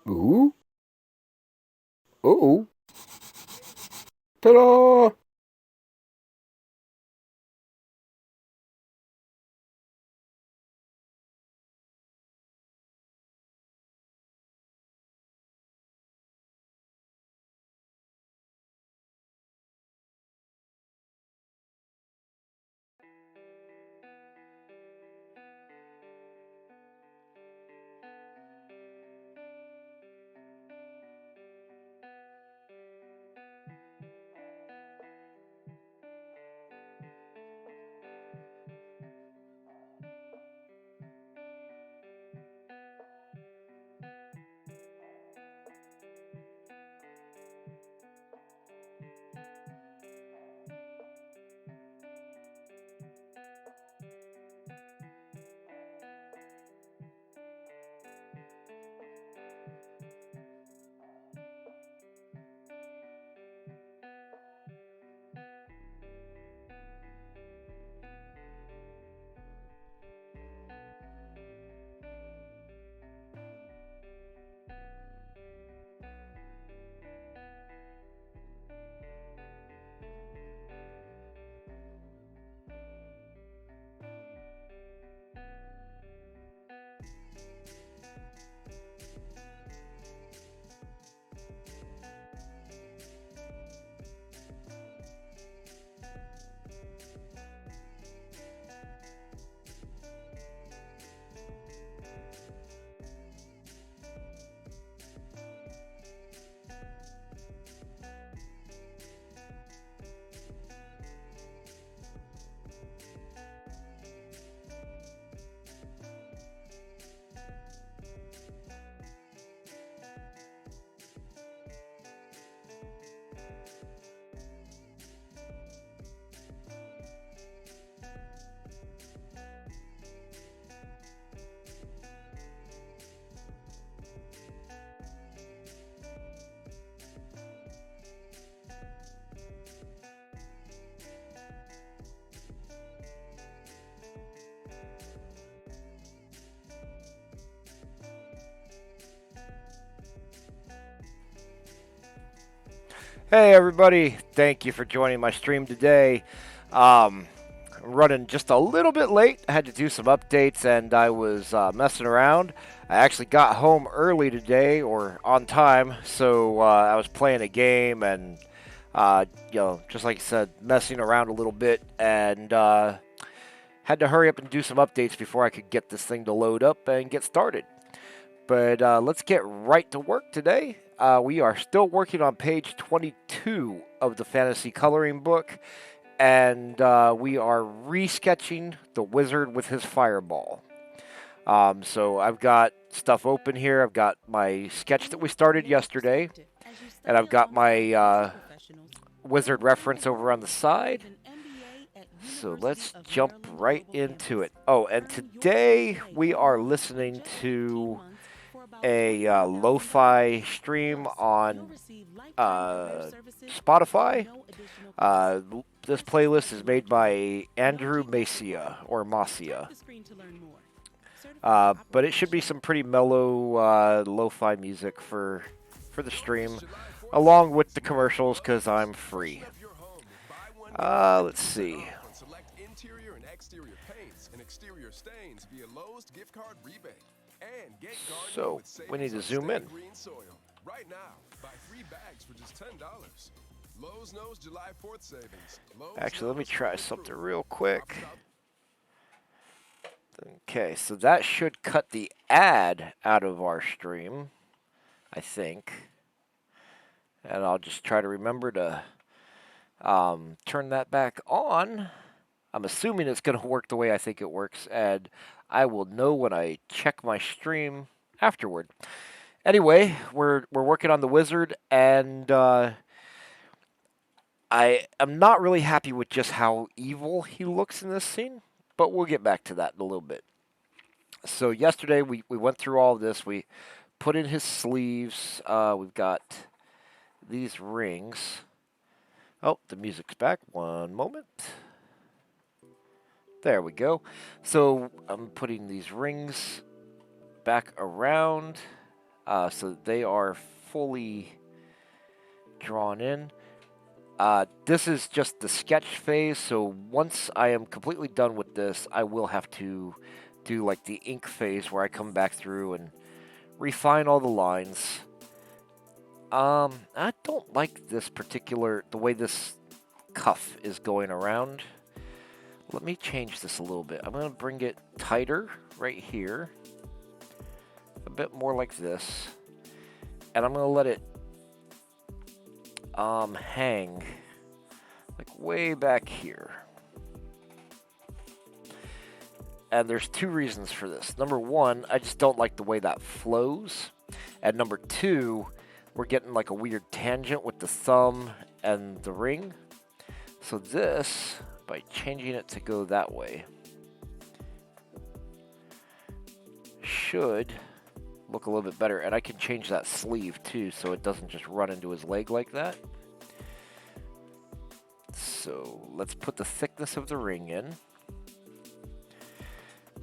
Ooh. Oh. Ta-da! Hey everybody, thank you for joining my stream today. I'm running just a little bit late. I had to do some updates and I was messing around. I actually got home early today or on time, so I was playing a game and, just like I said, messing around a little bit and had to hurry up and do some updates before I could get this thing to load up and get started. But let's get right to work today. We are still working on page 22 of the fantasy coloring book, and we are resketching the wizard with his fireball. So I've got stuff open here. I've got my sketch that we started yesterday, and I've got my wizard reference over on the side. So let's jump right into it. Oh, and today we are listening to a lo-fi stream on Spotify. This playlist is made by Andrew Macia or Macia. But it should be some pretty mellow lo-fi music for the stream, along with the commercials because I'm free. Let's see. So we need to zoom in. Right now, buy 3 bags for just $10. Lowe's knows July 4th savings. Actually, let me try something real quick. Okay, so that should cut the ad out of our stream, I think. And I'll just try to remember to turn that back on. I'm assuming it's going to work the way I think it works, and I will know when I check my stream afterward. Anyway, we're working on the wizard, and I am not really happy with just how evil he looks in this scene, but we'll get back to that in a little bit. So yesterday we went through all of this. We put in his sleeves. We've got these rings. Oh, the music's back. One moment. There we go. So I'm putting these rings back around. so they are fully drawn in. This is just the sketch phase, so once I am completely done with this, I will have to do like the ink phase where I come back through and refine all the lines. I don't like this particular, the way this cuff is going around. Let me change this a little bit. I'm going to bring it tighter right here. A bit more like this. And I'm going to let it hang like way back here. And there's two reasons for this. Number one, I just don't like the way that flows. And number two, we're getting like a weird tangent with the thumb and the ring. So this, by changing it to go that way, should look a little bit better. And I can change that sleeve too, so it doesn't just run into his leg like that. So let's put the thickness of the ring in.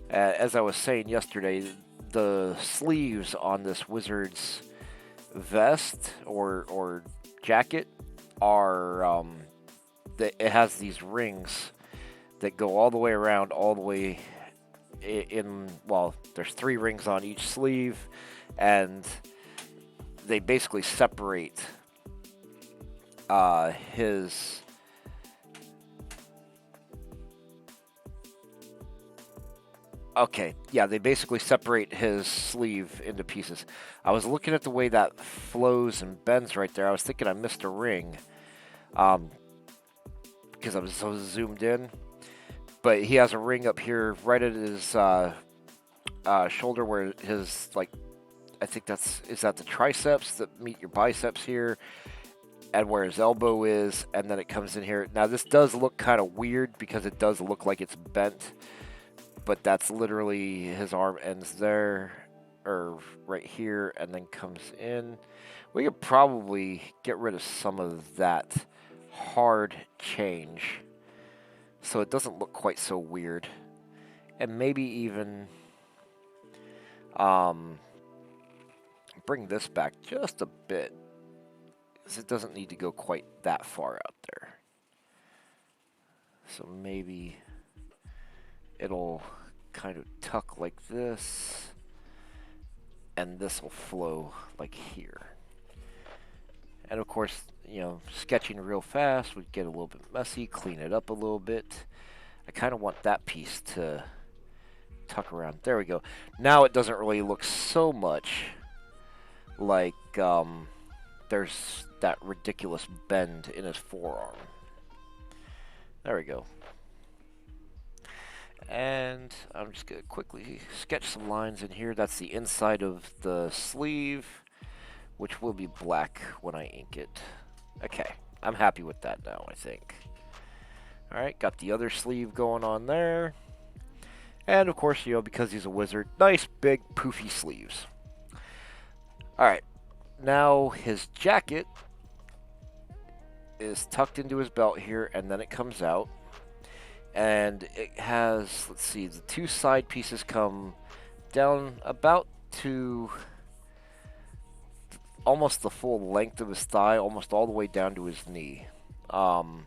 As I was saying yesterday, the sleeves on this wizard's vest or jacket are it has these rings that go all the way around, all the way in. Well, there's 3 rings on each sleeve, and they basically separate his. Okay, yeah, they basically separate his sleeve into pieces. I was looking at the way that flows and bends right there. I was thinking I missed a ring because I was so zoomed in. But he has a ring up here right at his shoulder where his, like, I think is that the triceps that meet your biceps here, and where his elbow is, and then it comes in here. Now, this does look kind of weird because it does look like it's bent. But that's literally his arm ends there, or right here, and then comes in. We could probably get rid of some of that hard change so it doesn't look quite so weird. And maybe even bring this back just a bit, because it doesn't need to go quite that far out there. So maybe it'll kind of tuck like this, and this will flow like here. And of course, you know, sketching real fast would get a little bit messy, clean it up a little bit. I kind of want that piece to tuck around. There we go. Now it doesn't really look so much like there's that ridiculous bend in his forearm. There we go. And I'm just going to quickly sketch some lines in here. That's the inside of the sleeve, which will be black when I ink it. Okay, I'm happy with that now, I think. Alright, got the other sleeve going on there. And of course, you know, because he's a wizard, nice big poofy sleeves. Alright, now his jacket is tucked into his belt here, and then it comes out. And it has, let's see, the 2 side pieces come down about to almost the full length of his thigh, almost all the way down to his knee. Well,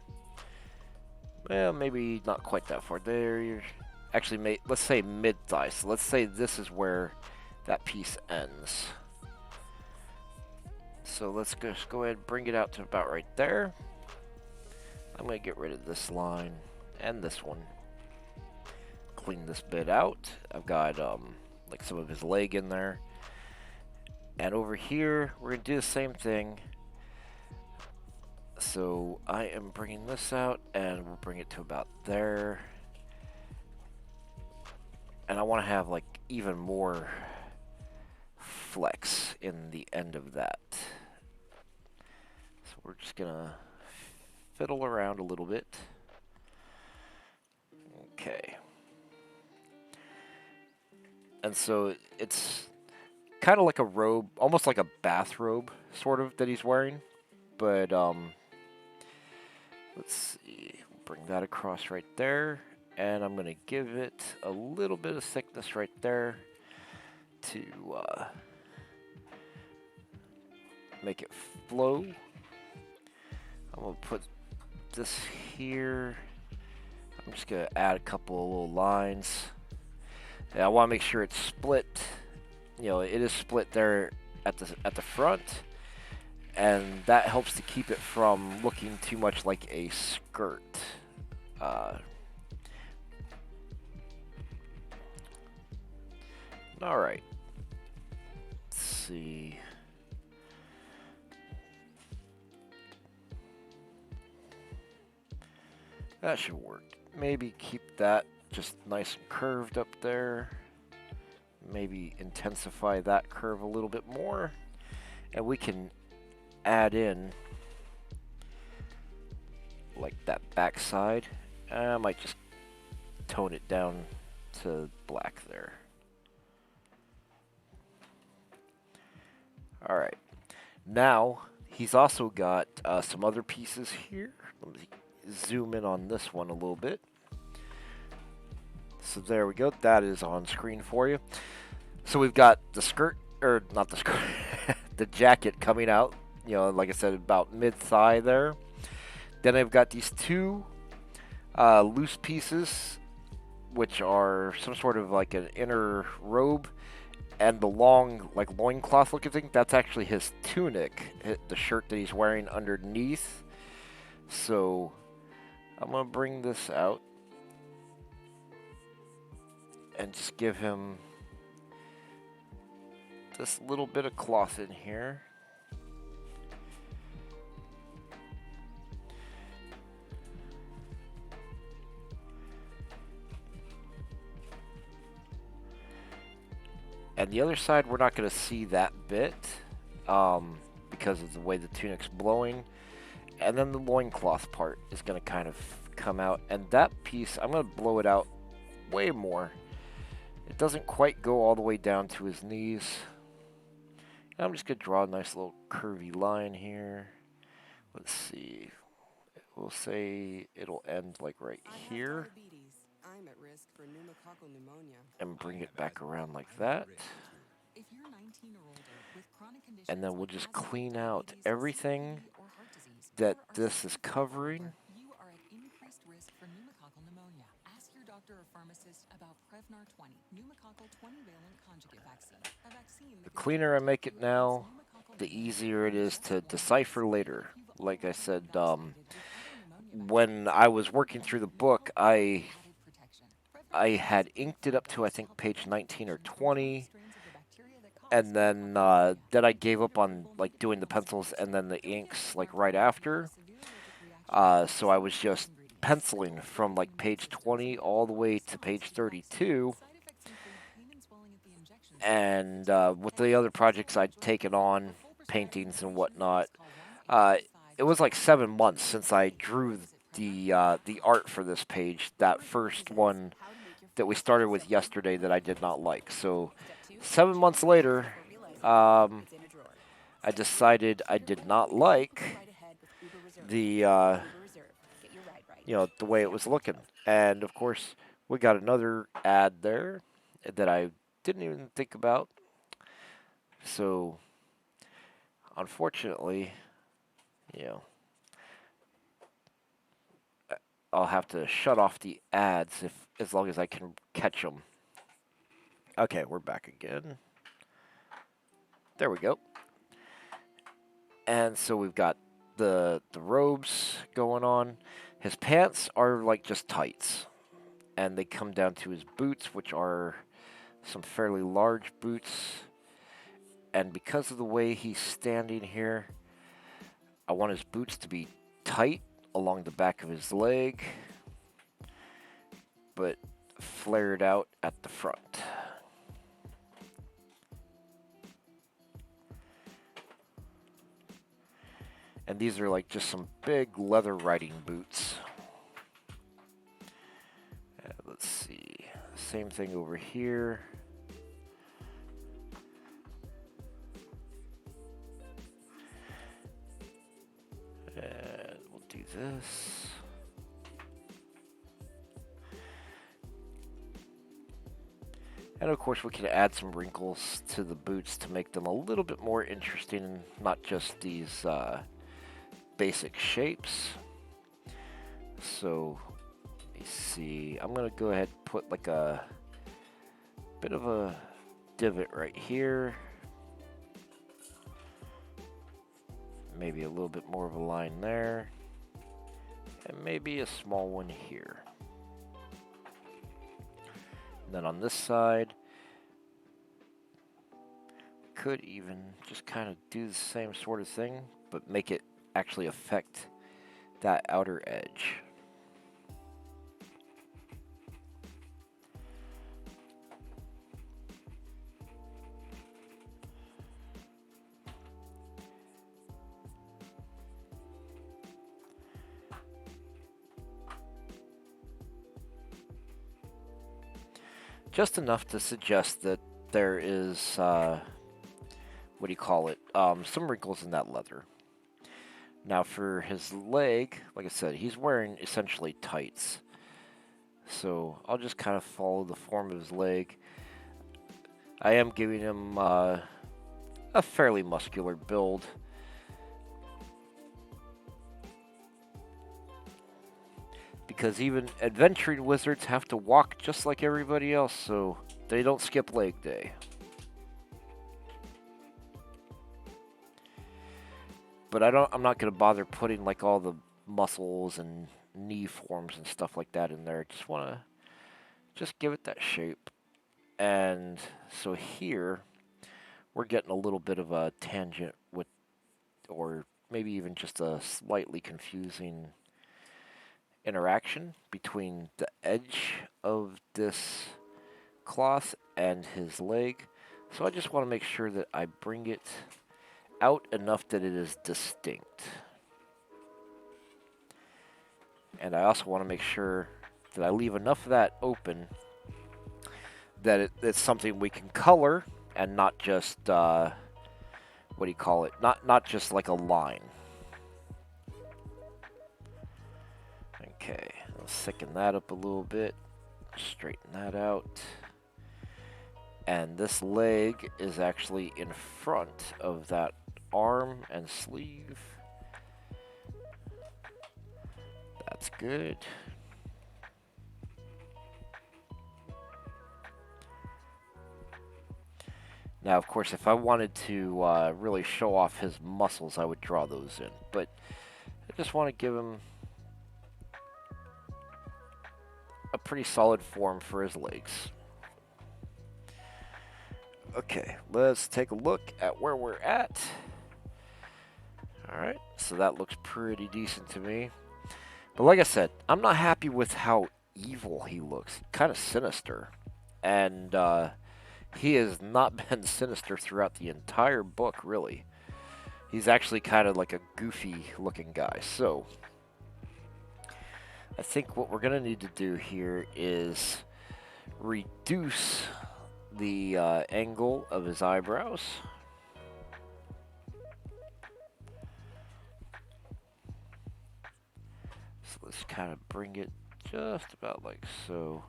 maybe not quite that far. There, actually, let's say mid-thigh. So let's say this is where that piece ends. So let's just go ahead and bring it out to about right there. I'm going to get rid of this line and this one. Clean this bit out. I've got like some of his leg in there. And over here, we're going to do the same thing. So I am bringing this out, and we'll bring it to about there. And I want to have like even more flex in the end of that. So we're just going to fiddle around a little bit. Okay. And so it's kind of like a robe, almost like a bathrobe, sort of, that he's wearing. But, let's see. Bring that across right there. And I'm going to give it a little bit of thickness right there to make it flow. I'm going to put this here. I'm just going to add a couple of little lines. And I want to make sure it's split. You know, it is split there at the front, and that helps to keep it from looking too much like a skirt. All right. Let's see. That should work. Maybe keep that just nice and curved up there. Maybe intensify that curve a little bit more. And we can add in like that back side. I might just tone it down to black there. Alright. Now, he's also got some other pieces here. Let me zoom in on this one a little bit. So there we go. That is on screen for you. So we've got the skirt, or not the skirt, the jacket coming out, you know, like I said, about mid-thigh there. Then I've got these two loose pieces, which are some sort of like an inner robe, and the long, like, loincloth looking thing, that's actually his tunic, the shirt that he's wearing underneath. So I'm going to bring this out and just give him this little bit of cloth in here. And the other side, we're not going to see that bit because of the way the tunic's blowing. And then the loincloth part is going to kind of come out. And that piece, I'm going to blow it out way more. It doesn't quite go all the way down to his knees. And I'm just going to draw a nice little curvy line here. Let's see. We'll say it'll end like right here. I'm at risk for pneumococcal pneumonia. And bring it back around like that. If you're 19 or older with chronic conditions, And then we'll just clean out everything that this is covering. You are at increased risk for pneumococcal pneumonia. Ask your doctor or pharmacist about Prevnar 20, pneumococcal 20-valent conjugate vaccine. A vaccine. The cleaner I make it now, the easier it is to decipher later. Like I said, when I was working through the book, I had inked it up to, I think, page 19 or 20, and then I gave up on like doing the pencils and then the inks like right after. So I was just penciling from like page 20 all the way to page 32. And with the other projects I'd taken on, paintings and whatnot, it was like 7 months since I drew the art for this page. That first one that we started with yesterday that I did not like. So 7 months later, I decided I did not like the the way it was looking. And of course, we got another ad there that I didn't even think about. So unfortunately, I'll have to shut off the ads as long as I can catch them. Okay, we're back again. There we go. And so we've got the robes going on. His pants are like just tights, and they come down to his boots, which are some fairly large boots. And because of the way he's standing here, I want his boots to be tight along the back of his leg, but flared out at the front. And these are like just some big leather riding boots. Let's see. Same thing over here. And we'll do this. And of course we can add some wrinkles to the boots to make them a little bit more interesting and not just these basic shapes. So let me see, I'm gonna go ahead and put like a bit of a divot right here. Maybe a little bit more of a line there. And maybe a small one here. And then on this side, could even just kind of do the same sort of thing, but make it actually affect that outer edge. Just enough to suggest that there is, what do you call it, some wrinkles in that leather. Now for his leg, like I said, he's wearing essentially tights. So I'll just kind of follow the form of his leg. I am giving him a fairly muscular build. Because even adventuring wizards have to walk just like everybody else, so they don't skip leg day. But I'm not going to bother putting like all the muscles and knee forms and stuff like that in there. Just want to just give it that shape. And so here we're getting a little bit of a tangent with, or maybe even just a slightly confusing interaction between the edge of this cloth and his leg. So I just want to make sure that I bring it out enough that it is distinct. And I also want to make sure that I leave enough of that open that it's something we can color and not just, what do you call it? Not just like a line. Okay, let's thicken that up a little bit, straighten that out. And this leg is actually in front of that arm and sleeve. That's good. Now, of course, if I wanted to really show off his muscles, I would draw those in. But I just want to give him a pretty solid form for his legs. Okay, let's take a look at where we're at. Alright, so that looks pretty decent to me. But like I said, I'm not happy with how evil he looks. Kind of sinister. And he has not been sinister throughout the entire book, really. He's actually kind of like a goofy looking guy. So I think what we're going to need to do here is reduce the angle of his eyebrows. So let's kind of bring it just about like so.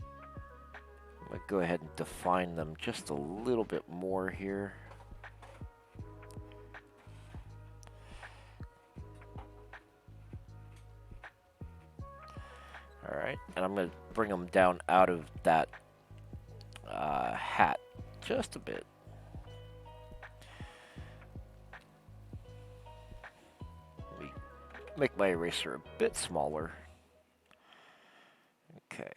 I'm going to go ahead and define them just a little bit more here. Alright, and I'm going to bring them down out of that hat just a bit. Let me make my eraser a bit smaller. Okay.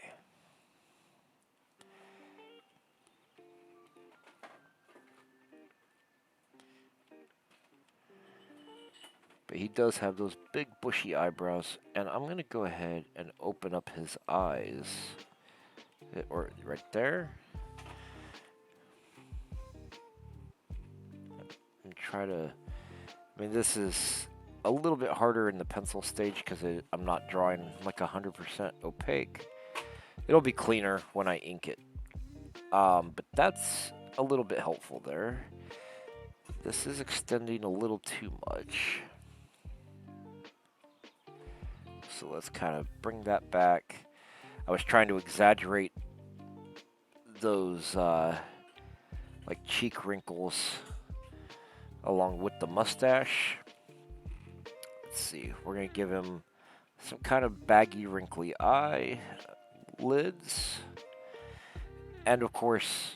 But he does have those big bushy eyebrows, and I'm going to go ahead and open up his eyes. Or right there. And try to... I mean, this is a little bit harder in the pencil stage because I'm not drawing like 100% opaque. It'll be cleaner when I ink it. But that's a little bit helpful there. This is extending a little too much. So let's kind of bring that back. I was trying to exaggerate those like cheek wrinkles along with the mustache. Let's see, we're gonna give him some kind of baggy, wrinkly eye lids, and of course,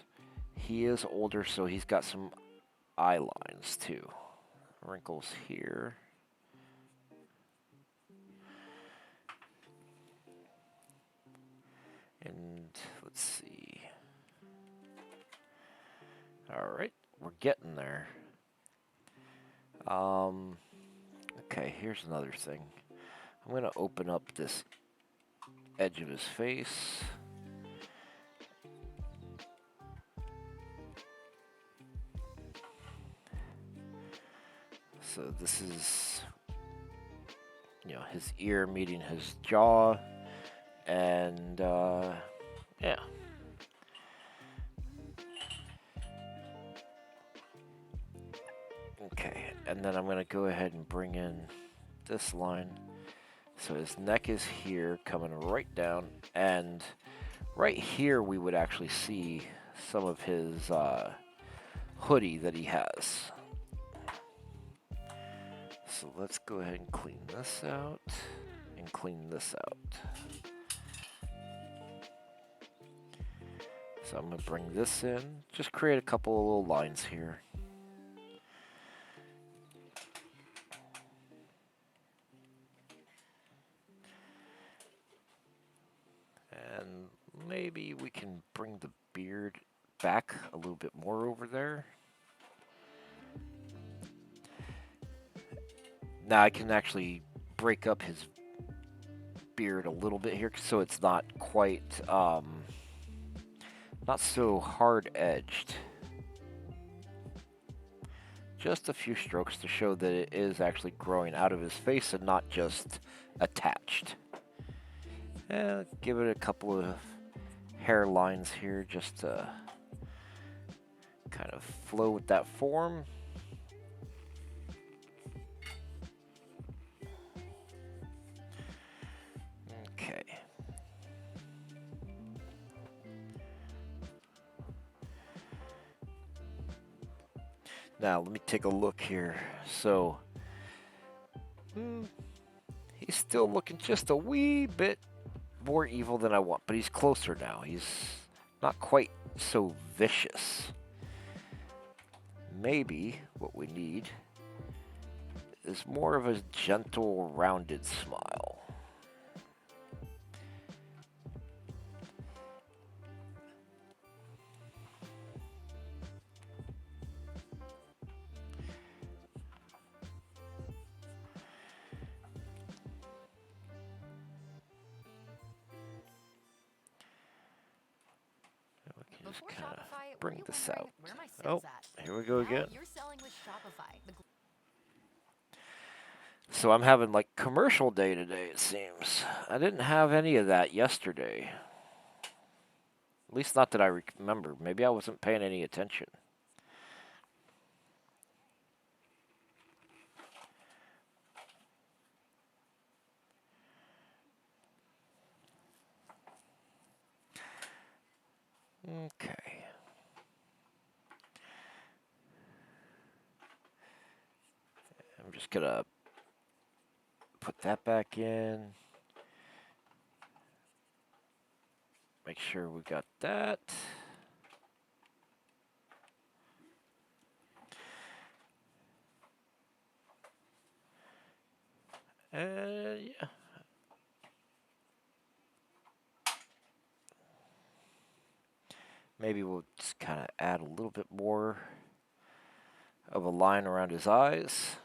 he is older, so he's got some eye lines too. Wrinkles here. And let's see. Alright, we're getting there. Okay, here's another thing. I'm going to open up this edge of his face. So this is, his ear meeting his jaw. And, yeah. Okay, and then I'm going to go ahead and bring in this line. So his neck is here, coming right down, and right here we would actually see some of his hoodie that he has. So let's go ahead and clean this out, and clean this out. So I'm going to bring this in, just create a couple of little lines here. And maybe we can bring the beard back a little bit more over there. Now I can actually break up his beard a little bit here so it's not quite, not so hard-edged. Just a few strokes to show that it is actually growing out of his face and not just attached. And give it a couple of hair lines here just to kind of flow with that form. Okay. Now let me take a look here. So he's still looking just a wee bit more evil than I want, but he's closer now. He's not quite so vicious. Maybe what we need is more of a gentle, rounded smile. Just kind of bring this out. Oh, here we go again. You're selling with Shopify. So I'm having like commercial day today, it seems. I didn't have any of that yesterday. At least not that I remember. Maybe I wasn't paying any attention. Okay. I'm just gonna put that back in. Make sure we got that. Yeah. Maybe we'll just kind of add a little bit more of a line around his eyes.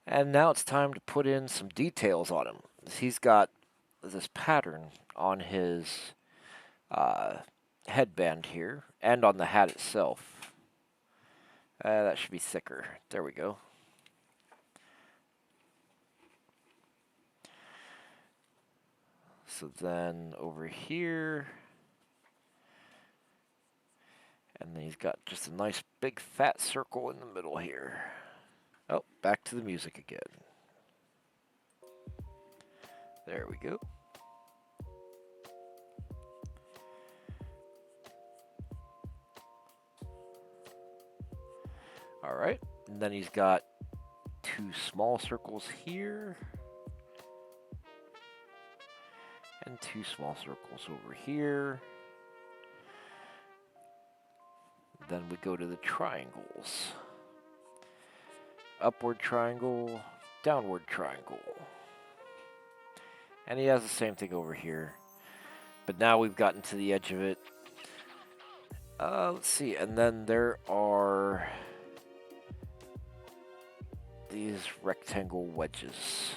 And now it's time to put in some details on him. He's got this pattern on his headband here and on the hat itself. That should be thicker. There we go. So then over here, and then he's got just a nice big fat circle in the middle here. Oh, back to the music again. There we go. Alright, and then he's got 2 small circles here. And 2 small circles over here. Then we go to the triangles. Upward triangle, downward triangle. And he has the same thing over here. But now we've gotten to the edge of it. Let's see, and then there are these rectangle wedges.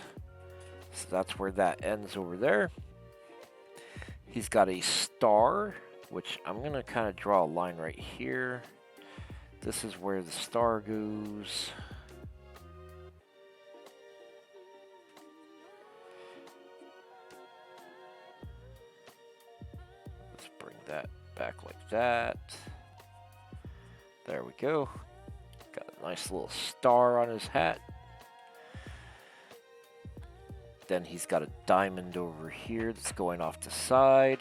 So that's where that ends over there. He's got a star, which I'm going to kind of draw a line right here. This is where the star goes. Let's bring that back like that. There we go. Got a nice little star on his hat. Then he's got a diamond over here that's going off the side.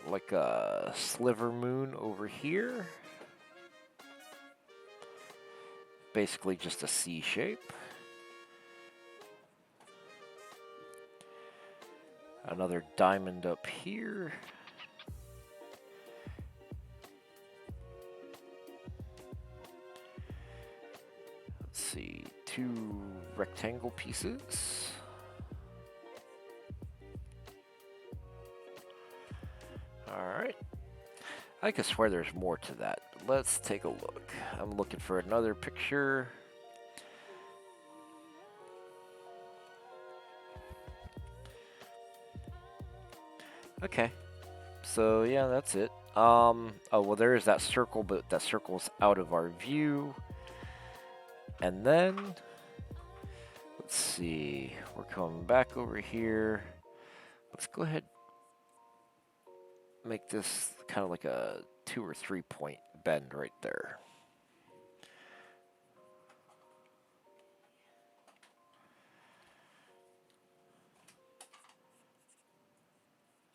Like a sliver moon over here. Basically just a C shape. Another diamond up here. Let's see, 2 rectangle pieces. Alright. I can swear there's more to that. Let's take a look. I'm looking for another picture. Okay. So yeah, that's it. Oh well, there is that circle, but that circle's out of our view. And then let's see. We're coming back over here. Let's go ahead. Make this kind of like a 2 or 3 point bend right there.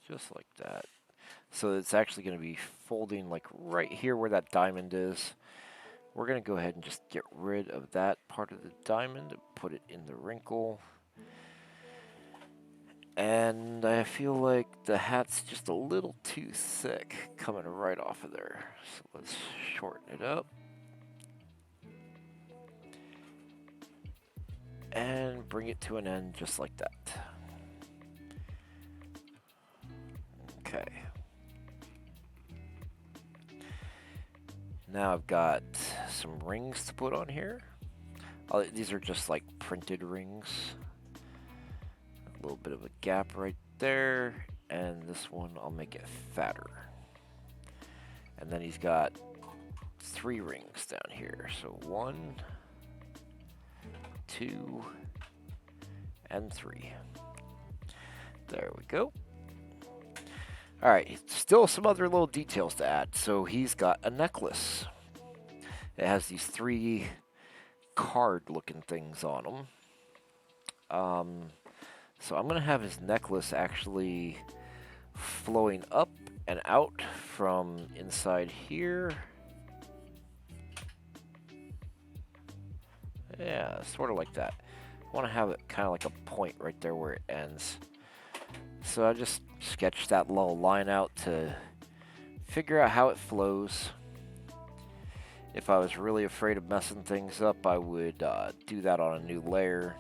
Just like that. So it's actually going to be folding like right here where that diamond is. We're going to go ahead and just get rid of that part of the diamond and put it in the wrinkle. And I feel like the hat's just a little too thick coming right off of there. So let's shorten it up. And bring it to an end just like that. Okay. Now I've got some rings to put on here. These are just like printed rings. A little bit of a gap right there. And this one, I'll make it fatter. And then he's got 3 rings down here. So 1, 2, and 3. There we go. Alright, still some other little details to add. So he's got a necklace. It has these 3 card-looking things on them. So I'm going to have his necklace actually flowing up and out from inside here. Yeah, sort of like that. I want to have it kind of like a point right there where it ends. So I just sketched that little line out to figure out how it flows. If I was really afraid of messing things up, I would do that on a new layer.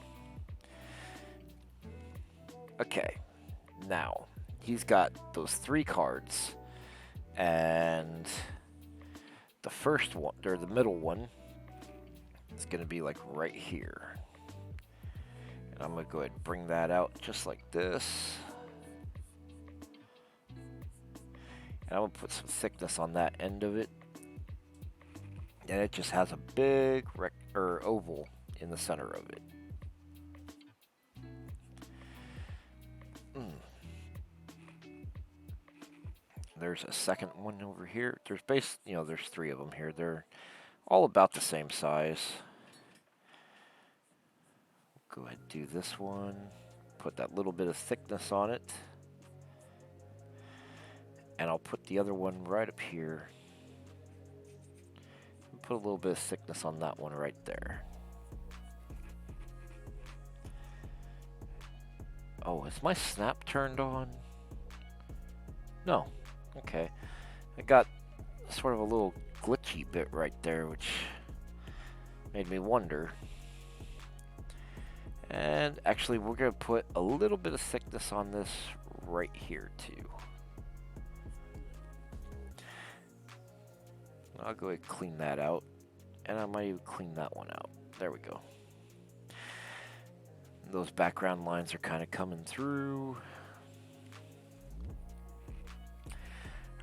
Okay, now he's got those 3 cards, and the first one, or the middle one, is going to be like right here. And I'm going to go ahead and bring that out just like this. And I'm going to put some thickness on that end of it. And it just has a big oval in the center of it. There's a second one over here. There's there's 3 of them here. They're all about the same size. Go ahead and do this one. Put that little bit of thickness on it. And I'll put the other one right up here. Put a little bit of thickness on that one right there. Oh, is my snap turned on? No. Okay. I got sort of a little glitchy bit right there, which made me wonder. And actually, we're going to put a little bit of thickness on this right here, too. I'll go ahead and clean that out. And I might even clean that one out. There we go. Those background lines are kind of coming through.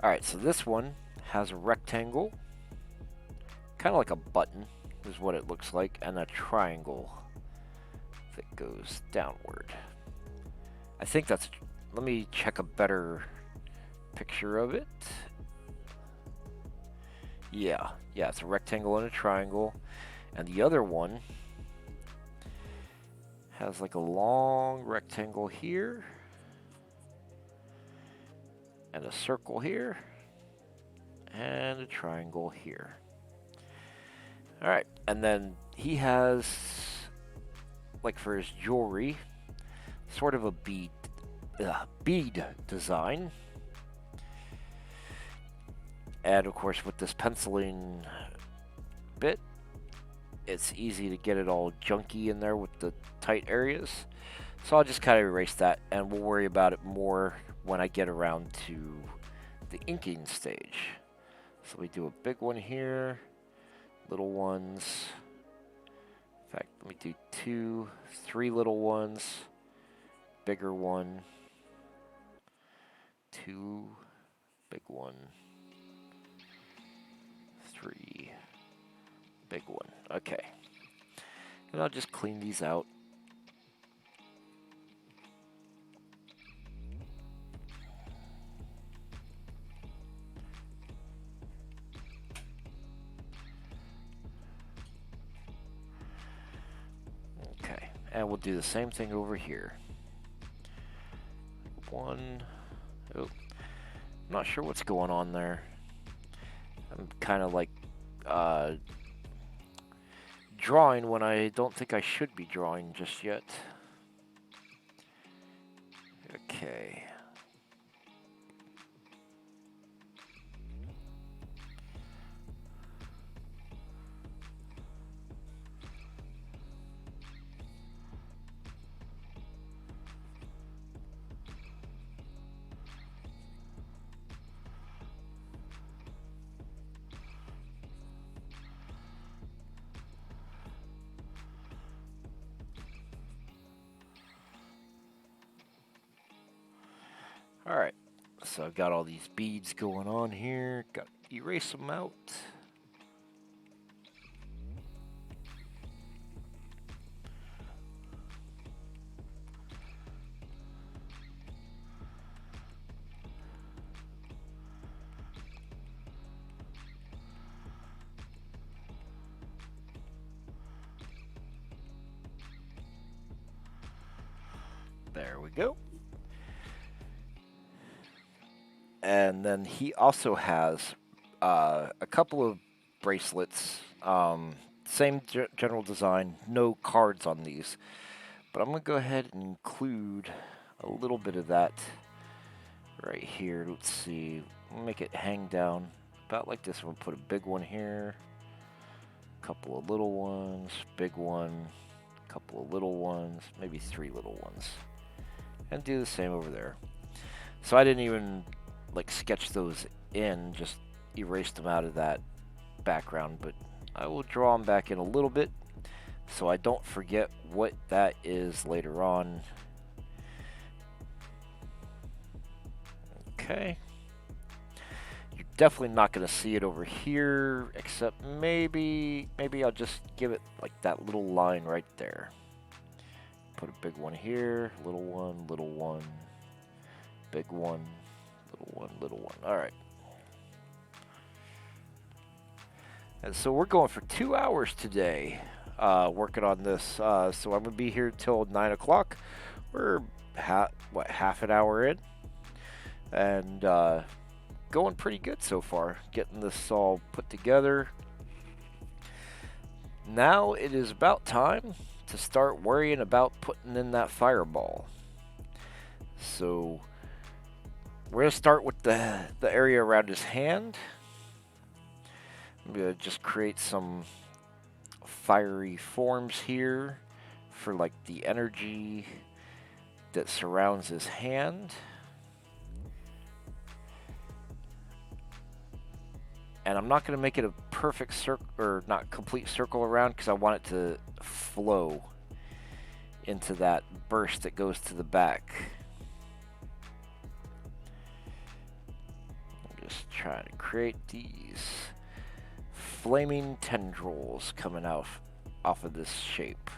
Alright, so this one has a rectangle. Kind of like a button is what it looks like. And a triangle that goes downward. I think that's... Let me check a better picture of it. Yeah, it's a rectangle and a triangle. And the other one has like a long rectangle here. And a circle here. And a triangle here. Alright, and then he has, like for his jewelry, sort of a bead design. And of course with this penciling bit, it's easy to get it all junky in there with the tight areas. So I'll just kind of erase that, and we'll worry about it more when I get around to the inking stage. So we do a big one here, little ones. In fact, let me do 2, 3 little ones, bigger one, 2, big one, 3, big one. Okay. And I'll just clean these out. Okay. And we'll do the same thing over here. One. Oh. I'm not sure what's going on there. I'm kind of like drawing when I don't think I should be drawing just yet. Okay. Alright, so I've got all these beads going on here. Got to erase them out. There we go. And then he also has a couple of bracelets. Same general design, no cards on these. But I'm going to go ahead and include a little bit of that right here. Let's see. Make it hang down about like this. We'll put a big one here. A couple of little ones. Big one. A couple of little ones. Maybe 3 little ones. And do the same over there. So I didn't even like sketch those in, just erased them out of that background, but I will draw them back in a little bit so I don't forget what that is later on. Okay. You're definitely not going to see it over here, except maybe I'll just give it like that little line right there. Put a big one here, little one, big one, little one. All right. And so we're going for 2 hours today, working on this. So I'm gonna be here till 9 o'clock. We're half an hour in, and going pretty good so far, getting this all put together. Now it is about time to start worrying about putting in that fireball. So we're going to start with the area around his hand. I'm going to just create some fiery forms here for like the energy that surrounds his hand. And I'm not going to make it a perfect circle, or not complete circle around, because I want it to flow into that burst that goes to the back. I'm just trying to create these flaming tendrils coming out off of this shape.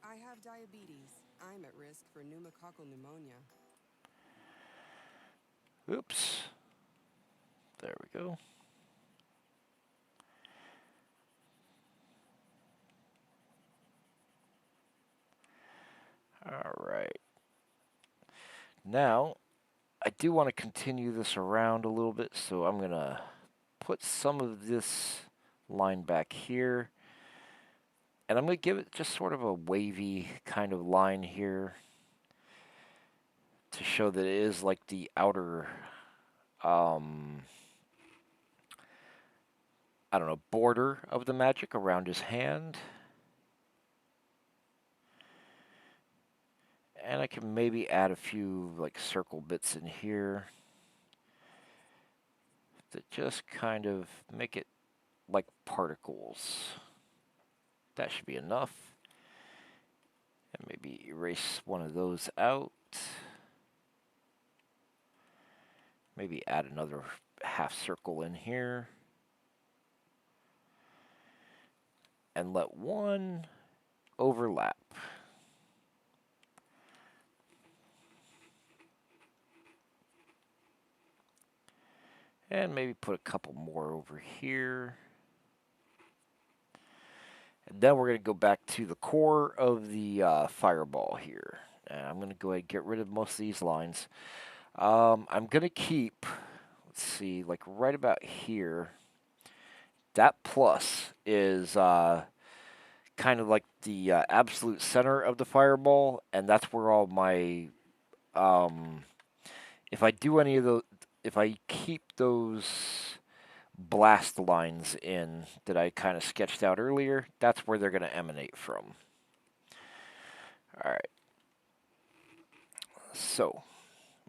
I have diabetes. I'm at risk for pneumococcal pneumonia. Oops. There we go. All right. Now, I do want to continue this around a little bit, so I'm going to put some of this line back here. And I'm going to give it just sort of a wavy kind of line here to show that it is like the outer, I don't know, border of the magic around his hand. And I can maybe add a few like circle bits in here that just kind of make it like particles. That should be enough. And maybe erase one of those out. Maybe add another half circle in here. And let one overlap. And maybe put a couple more over here. And then we're going to go back to the core of the fireball here. And I'm going to go ahead and get rid of most of these lines. I'm going to keep, let's see, like right about here. That plus is kind of like the absolute center of the fireball. And that's where all my, if I do any of those, if I keep those blast lines in that I kind of sketched out earlier, that's where they're going to emanate from. All right. So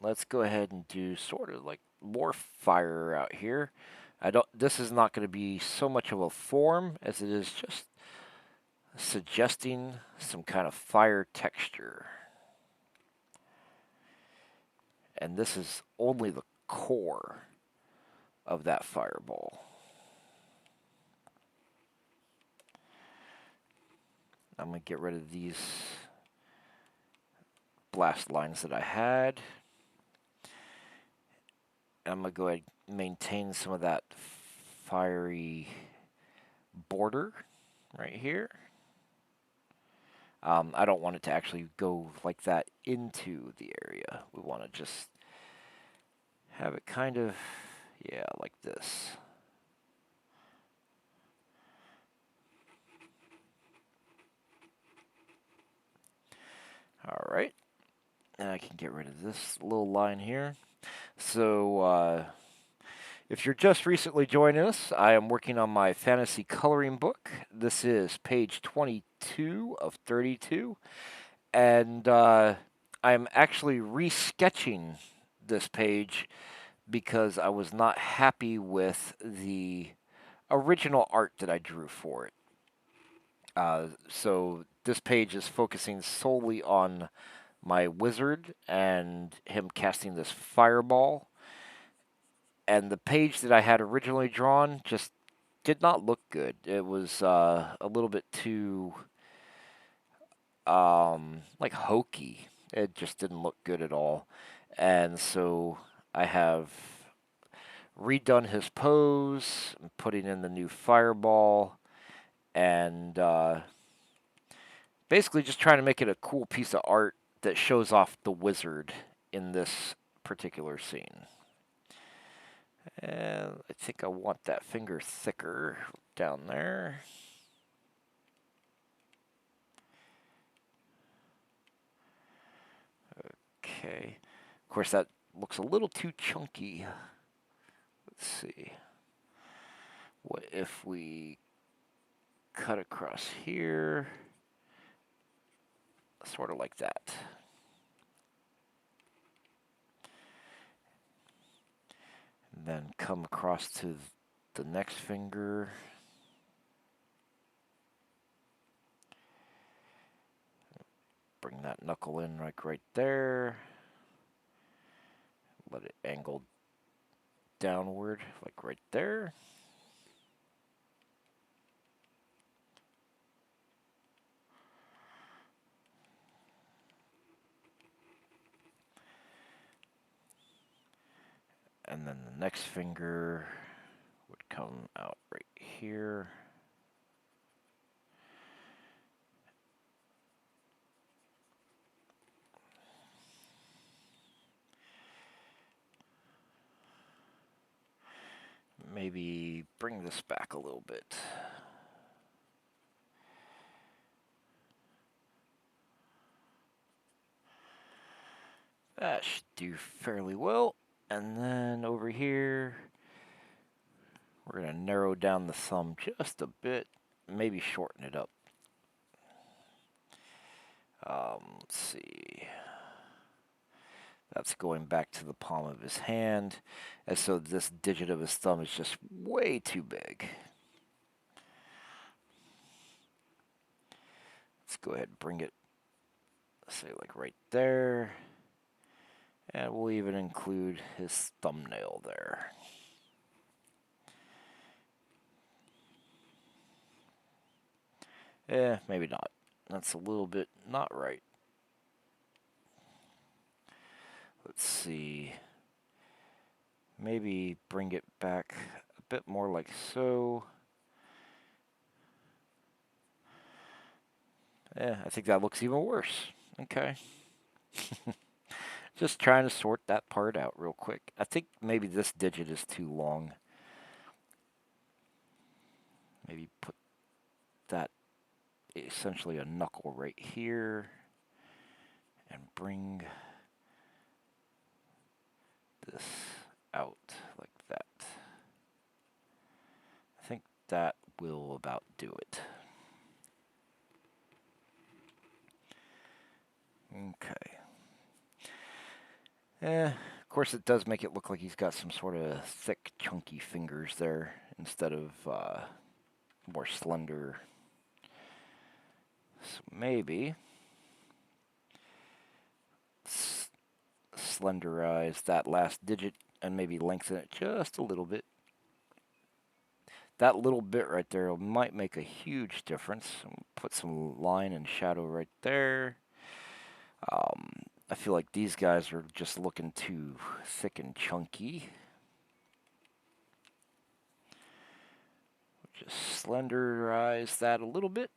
let's go ahead and do sort of like more fire out here. This is not going to be so much of a form as it is just suggesting some kind of fire texture. And this is only the core of that fireball. I'm going to get rid of these blast lines that I had. And I'm going to go ahead and maintain some of that fiery border right here. I don't want it to actually go like that into the area. We want to just have it kind of, yeah, like this. All right. And I can get rid of this little line here. So, if you're just recently joining us, I am working on my fantasy coloring book. This is page 22 of 32. And I'm actually resketching this page because I was not happy with the original art that I drew for it. So this page is focusing solely on my wizard and him casting this fireball. And the page that I had originally drawn just did not look good. It was a little bit too like hokey. It just didn't look good at all. And so I have redone his pose, putting in the new fireball, and basically just trying to make it a cool piece of art that shows off the wizard in this particular scene. And I think I want that finger thicker down there. Okay. Of course, that looks a little too chunky. Let's see. What if we cut across here? Sort of like that. And then come across to the next finger. Bring that knuckle in like right there. Let it angle downward like right there. And then the next finger would come out right here. Maybe bring this back a little bit. That should do fairly well. And then over here, we're going to narrow down the thumb just a bit, maybe shorten it up. Let's see. That's going back to the palm of his hand. And so this digit of his thumb is just way too big. Let's go ahead and bring it, say like right there. And we'll even include his thumbnail there. Maybe not. That's a little bit not right. Let's see. Maybe bring it back a bit more like so. I think that looks even worse. Okay. Just trying to sort that part out real quick. I think maybe this digit is too long. Maybe put that essentially a knuckle right here and bring this out like that. I think that will about do it. Okay. Of course it does make it look like he's got some sort of thick, chunky fingers there instead of more slender. So maybe slenderize that last digit and maybe lengthen it just a little bit. That little bit right there might make a huge difference. Put some line and shadow right there. I feel like these guys are just looking too thick and chunky. Just slenderize that a little bit.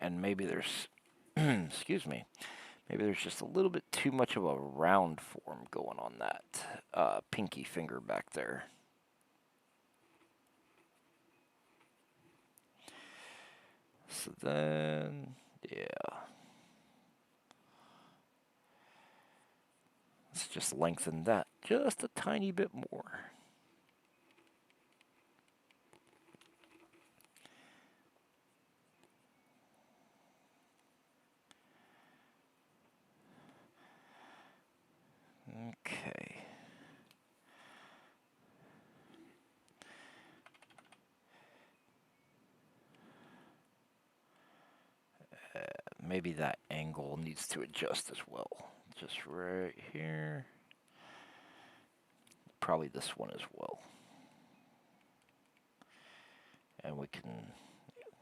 And maybe there's, excuse me, maybe there's just a little bit too much of a round form going on that pinky finger back there. So then, yeah. Let's just lengthen that just a tiny bit more. Okay. Maybe that angle needs to adjust as well. Just right here. Probably this one as well. And we can,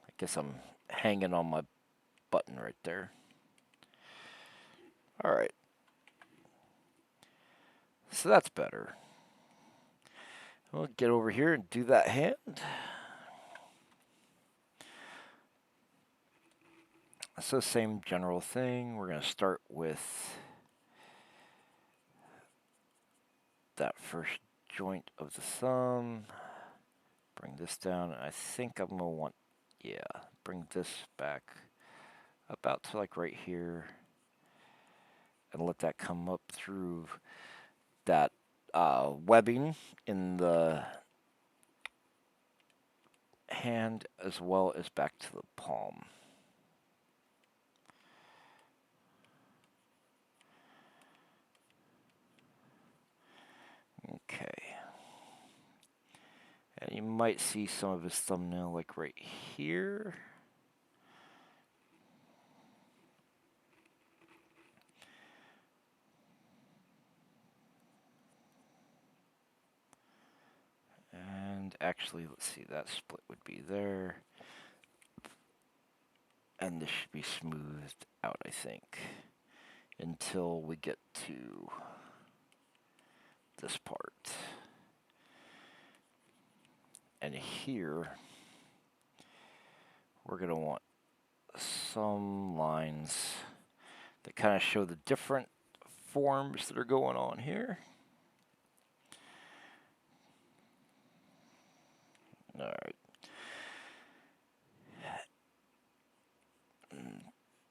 I guess I'm hanging on my button right there. All right. so that's better. We'll get over here and do that hand. So same general thing. We're going to start with that first joint of the thumb. Bring this down. I think I'm going to want, yeah, bring this back about to like right here. And let that come up through that webbing in the hand as well as back to the palm. Okay. And you might see some of his thumbnail like right here. And actually, let's see, that split would be there. And this should be smoothed out, I think, until we get to this part. And here, we're going to want some lines that kind of show the different forms that are going on here. All right.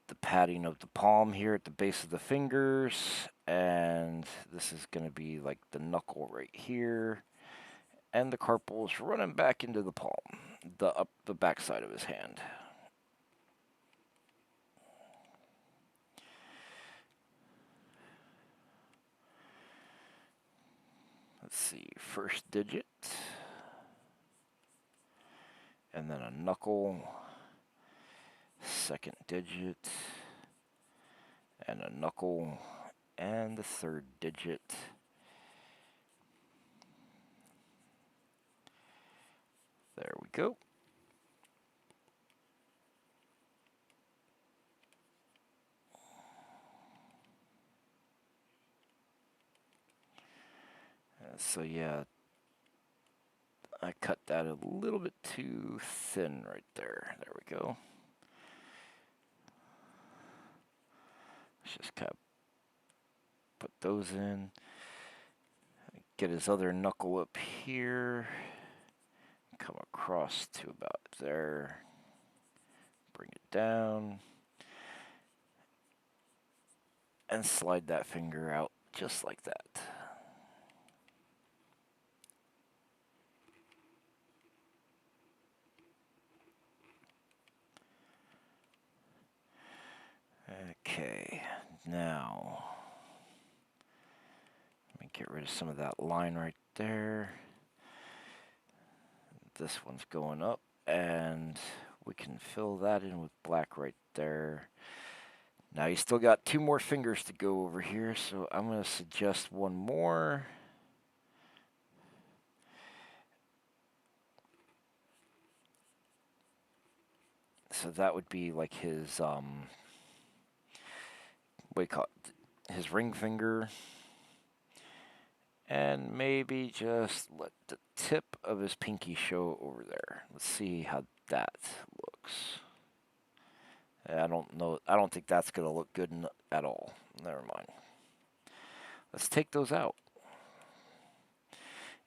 The padding of the palm here at the base of the fingers, and this is going to be like the knuckle right here, and the carpal is running back into the palm, the back side of his hand. Let's see, first digit, and then a knuckle, second digit, and a knuckle, and the third digit. There we go. So yeah, I cut that a little bit too thin right there. There we go. Let's just kind of put those in. Get his other knuckle up here. Come across to about there. Bring it down. And slide that finger out just like that. Okay, now let me get rid of some of that line right there. This one's going up, and we can fill that in with black right there. Now you still got 2 more fingers to go over here, so I'm going to suggest one more. So that would be like his, what do you call it? His ring finger. And maybe just let the tip of his pinky show over there. Let's see how that looks. I don't know. I don't think that's going to look good at all. Never mind. Let's take those out.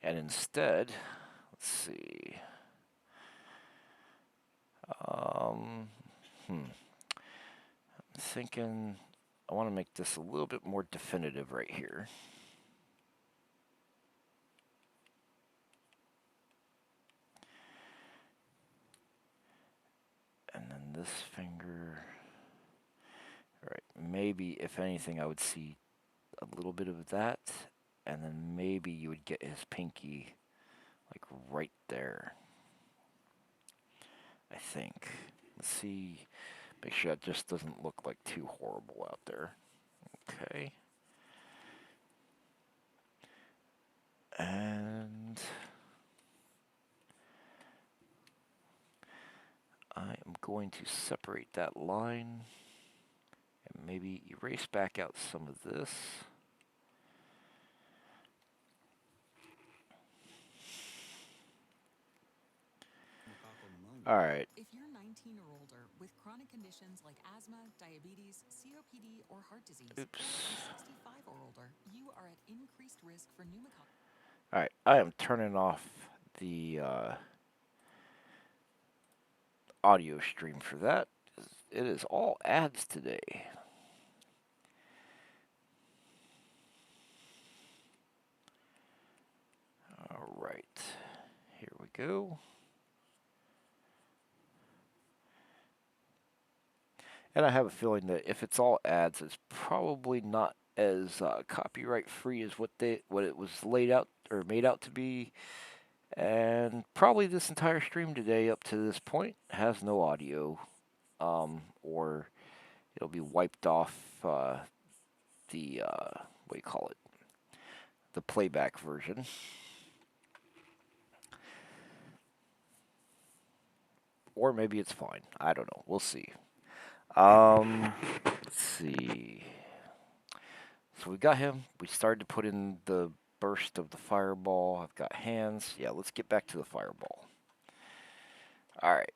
And instead, let's see. I'm thinking I want to make this a little bit more definitive right here. And then this finger. All right, maybe if anything, I would see a little bit of that, and then maybe you would get his pinky like right there. I think. Let's see. Make sure that just doesn't look like too horrible out there. Okay. And I am going to separate that line and maybe erase back out some of this. All right. If you're 19 or older with chronic conditions like asthma, diabetes, COPD, or heart disease, or Oops. if you're 65 or older, you are at increased risk for pneumococcal. All right. I am turning off the audio stream for that. It is all ads today. All right. Here we go. And I have a feeling that if it's all ads, it's probably not as copyright free as what it was laid out or made out to be. And probably this entire stream today up to this point has no audio, or it'll be wiped off the what do you call it? The playback version. Or maybe it's fine. I don't know. We'll see. Let's see. So we got him. We started to put in the burst of the fireball. I've got hands. Yeah, let's get back to the fireball. All right.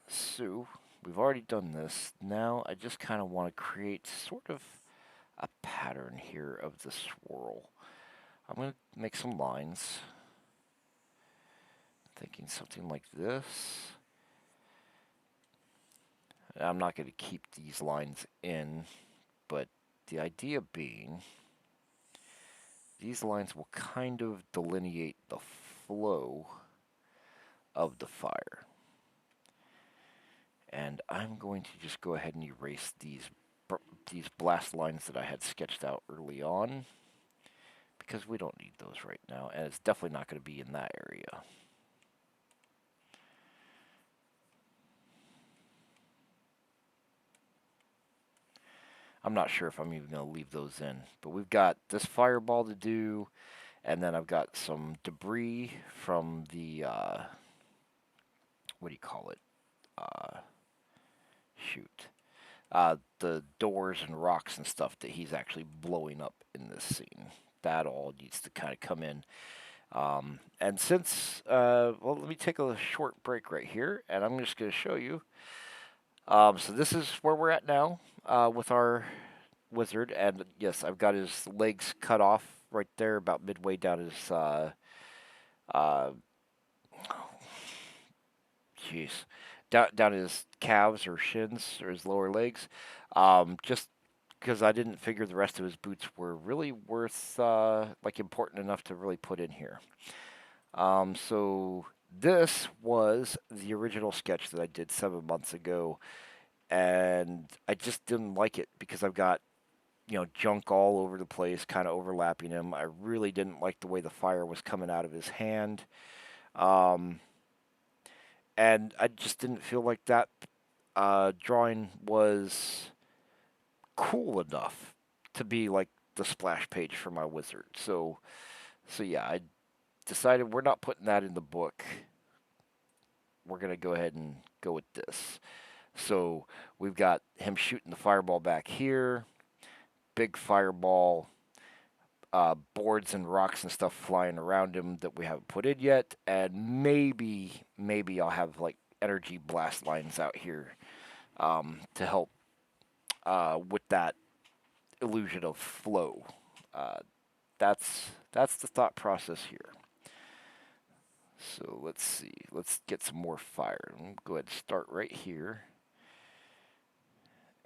So we've already done this. Now I just kind of want to create sort of a pattern here of the swirl. I'm going to make some lines. Thinking something like this. I'm not going to keep these lines in, but the idea being these lines will kind of delineate the flow of the fire. And I'm going to just go ahead and erase these blast lines that I had sketched out early on, because we don't need those right now, and it's definitely not going to be in that area. I'm not sure if I'm even going to leave those in, but we've got this fireball to do, and then I've got some debris from the, what do you call it? Shoot. The doors and rocks and stuff that he's actually blowing up in this scene. That all needs to kind of come in. And since, well, let me take a short break right here, and I'm just going to show you. So this is where we're at now with our wizard, and yes, I've got his legs cut off right there, about midway down his, jeez, down his calves or shins or his lower legs, just because I didn't figure the rest of his boots were really worth, like important enough to really put in here. So this was the original sketch that I did 7 months ago, and I just didn't like it because I've got, junk all over the place, kind of overlapping him. I really didn't like the way the fire was coming out of his hand. And I just didn't feel like that drawing was cool enough to be like the splash page for my wizard. So yeah, I decided we're not putting that in the book. We're gonna go ahead and go with this. So we've got him shooting the fireball back here, big fireball, boards and rocks and stuff flying around him that we haven't put in yet, and maybe I'll have like energy blast lines out here to help with that illusion of flow. Uh, that's the thought process here. So let's see. Let's get some more fire. I'm gonna go ahead and start right here,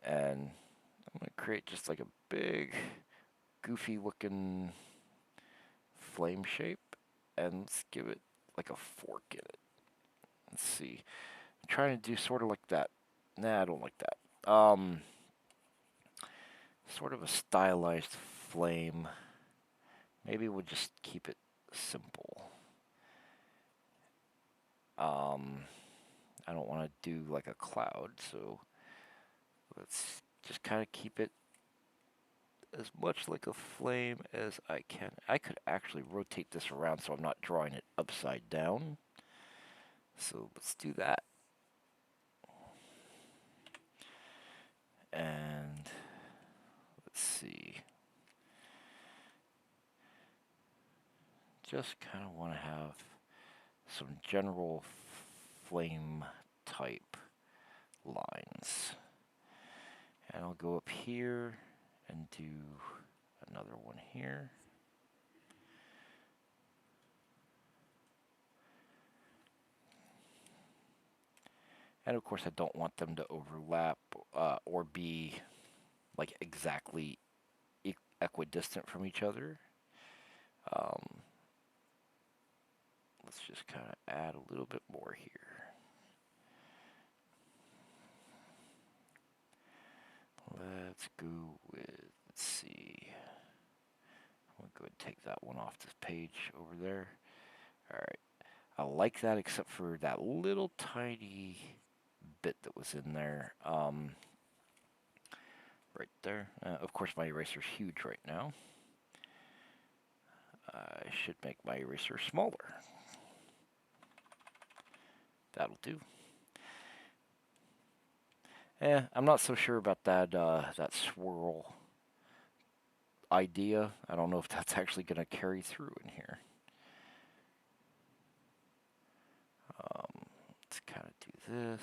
and I'm gonna create just like a big, goofy looking flame shape, and let's give it like a fork in it. Let's see. I'm trying to do sort of like that. Nah, I don't like that. Sort of a stylized flame. Maybe we'll just keep it simple. I don't want to do like a cloud, so let's just kind of keep it as much like a flame as I can. I could actually rotate this around so I'm not drawing it upside down. So let's do that. And let's see. Just kind of want to have some general flame type lines. And I'll go up here and do another one here. And of course I don't want them to overlap or be like exactly equidistant from each other. Let's just kind of add a little bit more here. Let's go with, let's see. I'm going to go ahead and take that one off this page over there. Alright. I like that except for that little tiny bit that was in there. Right there. Of course my eraser's huge right now. I should make my eraser smaller. That'll do. I'm not so sure about that that swirl idea. I don't know if that's actually going to carry through in here. Let's kind of do this.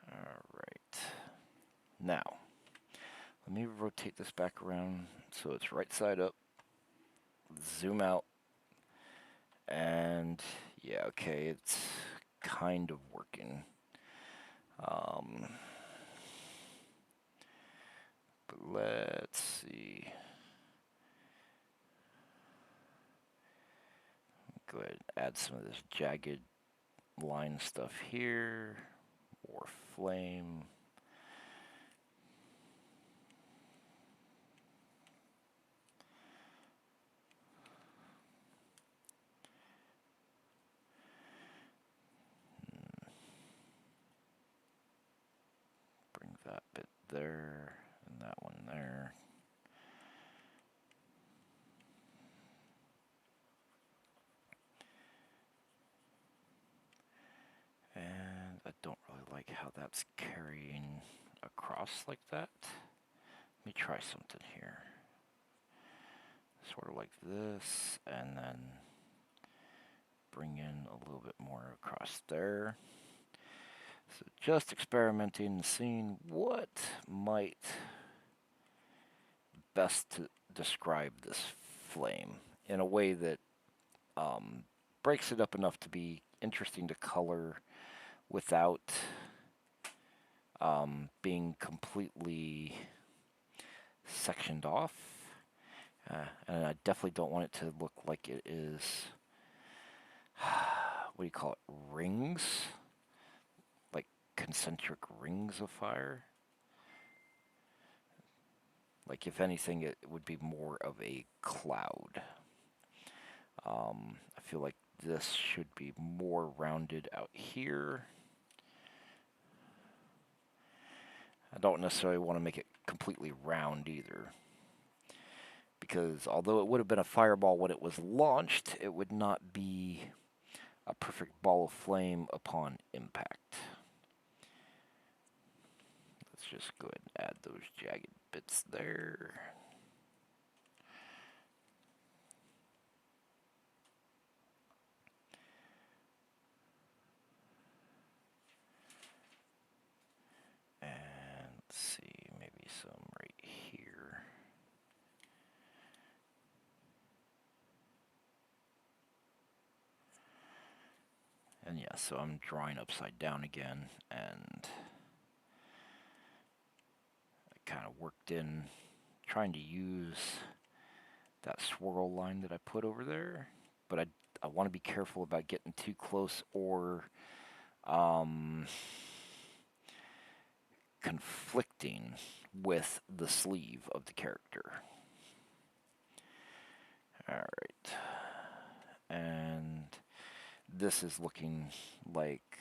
Alright. Now, let me rotate this back around so it's right side up. Zoom out. And yeah, okay, it's kind of working. But let's see. Go ahead and add some of this jagged line stuff here. More flame. Bring that bit there and that one there. And I don't really like how that's carrying across like that. Let me try something here. Sort of like this, and then bring in a little bit more across there. So just experimenting and seeing what might best to describe this flame in a way that breaks it up enough to be interesting to color without being completely sectioned off. And I definitely don't want it to look like it is, what do you call it, rings? Like concentric rings of fire. Like if anything, it would be more of a cloud. I feel like this should be more rounded out here. I don't necessarily want to make it completely round either, because although it would have been a fireball when it was launched, it would not be a perfect ball of flame upon impact. Let's just go ahead and add those jagged bits there. And let's see, maybe some right here. And yeah, so I'm drawing upside down again, and I kind of worked in trying to use that swirl line that I put over there, but I want to be careful about getting too close or conflicting with the sleeve of the character. Alright. And this is looking like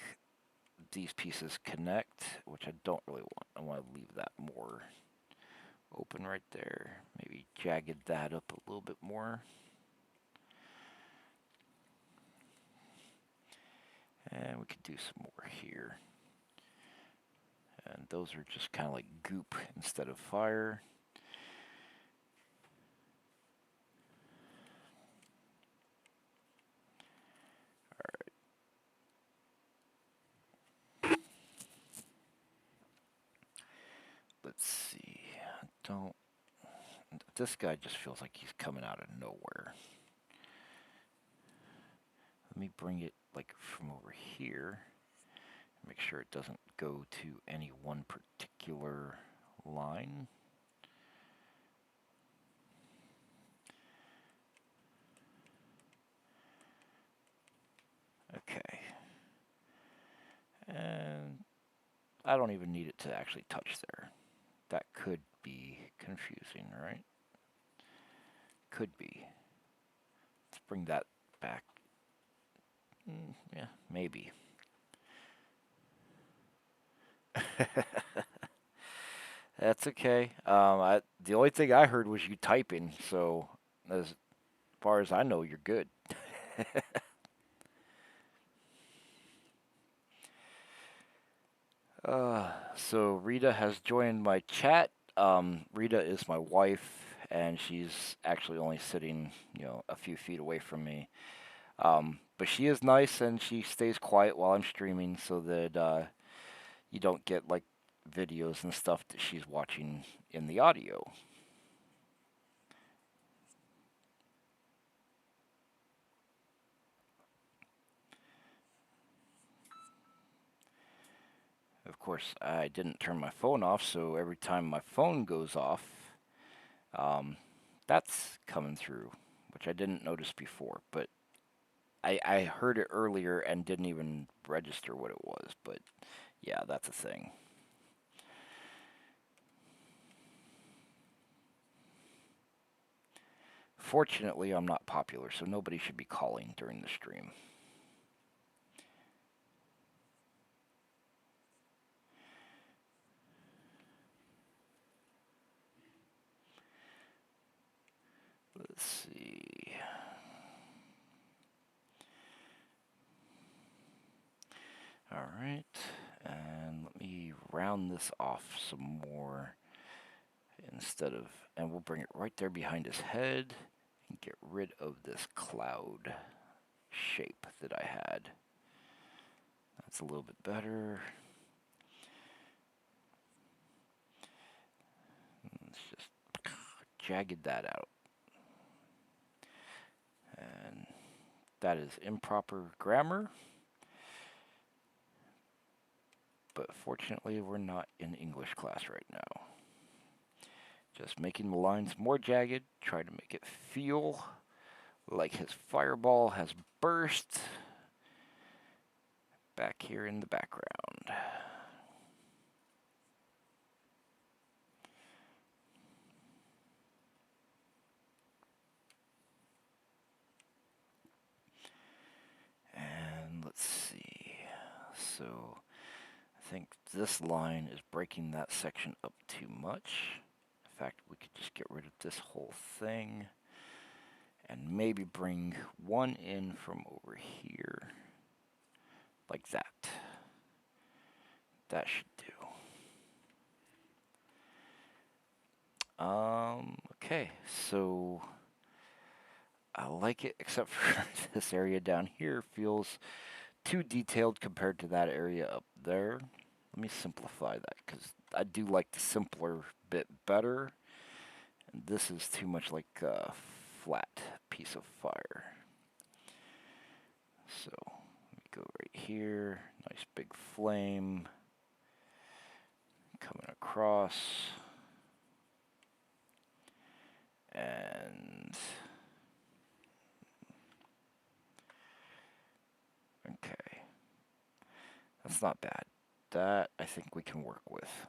these pieces connect, which I don't really want. I want to leave that more open right there. Maybe jagged that up a little bit more. And we could do some more here. And those are just kind of like goop instead of fire. Let's see. Don't. This guy just feels like he's coming out of nowhere. Let me bring it like from over here. Make sure it doesn't go to any one particular line. Okay. And I don't even need it to actually touch there. That could be confusing, right? Could be. Let's bring that back. Yeah, maybe. That's okay. The only thing I heard was you typing, so as far as I know, you're good. So Rita has joined my chat. Rita is my wife, and she's actually only sitting, a few feet away from me. But she is nice, and she stays quiet while I'm streaming, so that you don't get like videos and stuff that she's watching in the audio. Of course, I didn't turn my phone off, so every time my phone goes off, that's coming through, which I didn't notice before. But I heard it earlier and didn't even register what it was. But yeah, that's a thing. Fortunately, I'm not popular, so nobody should be calling during the stream. Let's see. All right, and let me round this off some more and we'll bring it right there behind his head and get rid of this cloud shape that I had. That's a little bit better. Let's just jagged that out. And that is improper grammar. But fortunately, we're not in English class right now. Just making the lines more jagged, trying to make it feel like his fireball has burst back here in the background. And let's see. So I think this line is breaking that section up too much. In fact, we could just get rid of this whole thing and maybe bring one in from over here, like that. That should do. Okay, so I like it, except for this area down here feels too detailed compared to that area up there. Let me simplify that, because I do like the simpler bit better. And this is too much like a flat piece of fire. So let me go right here. Nice big flame coming across. And okay, that's not bad. That I think we can work with.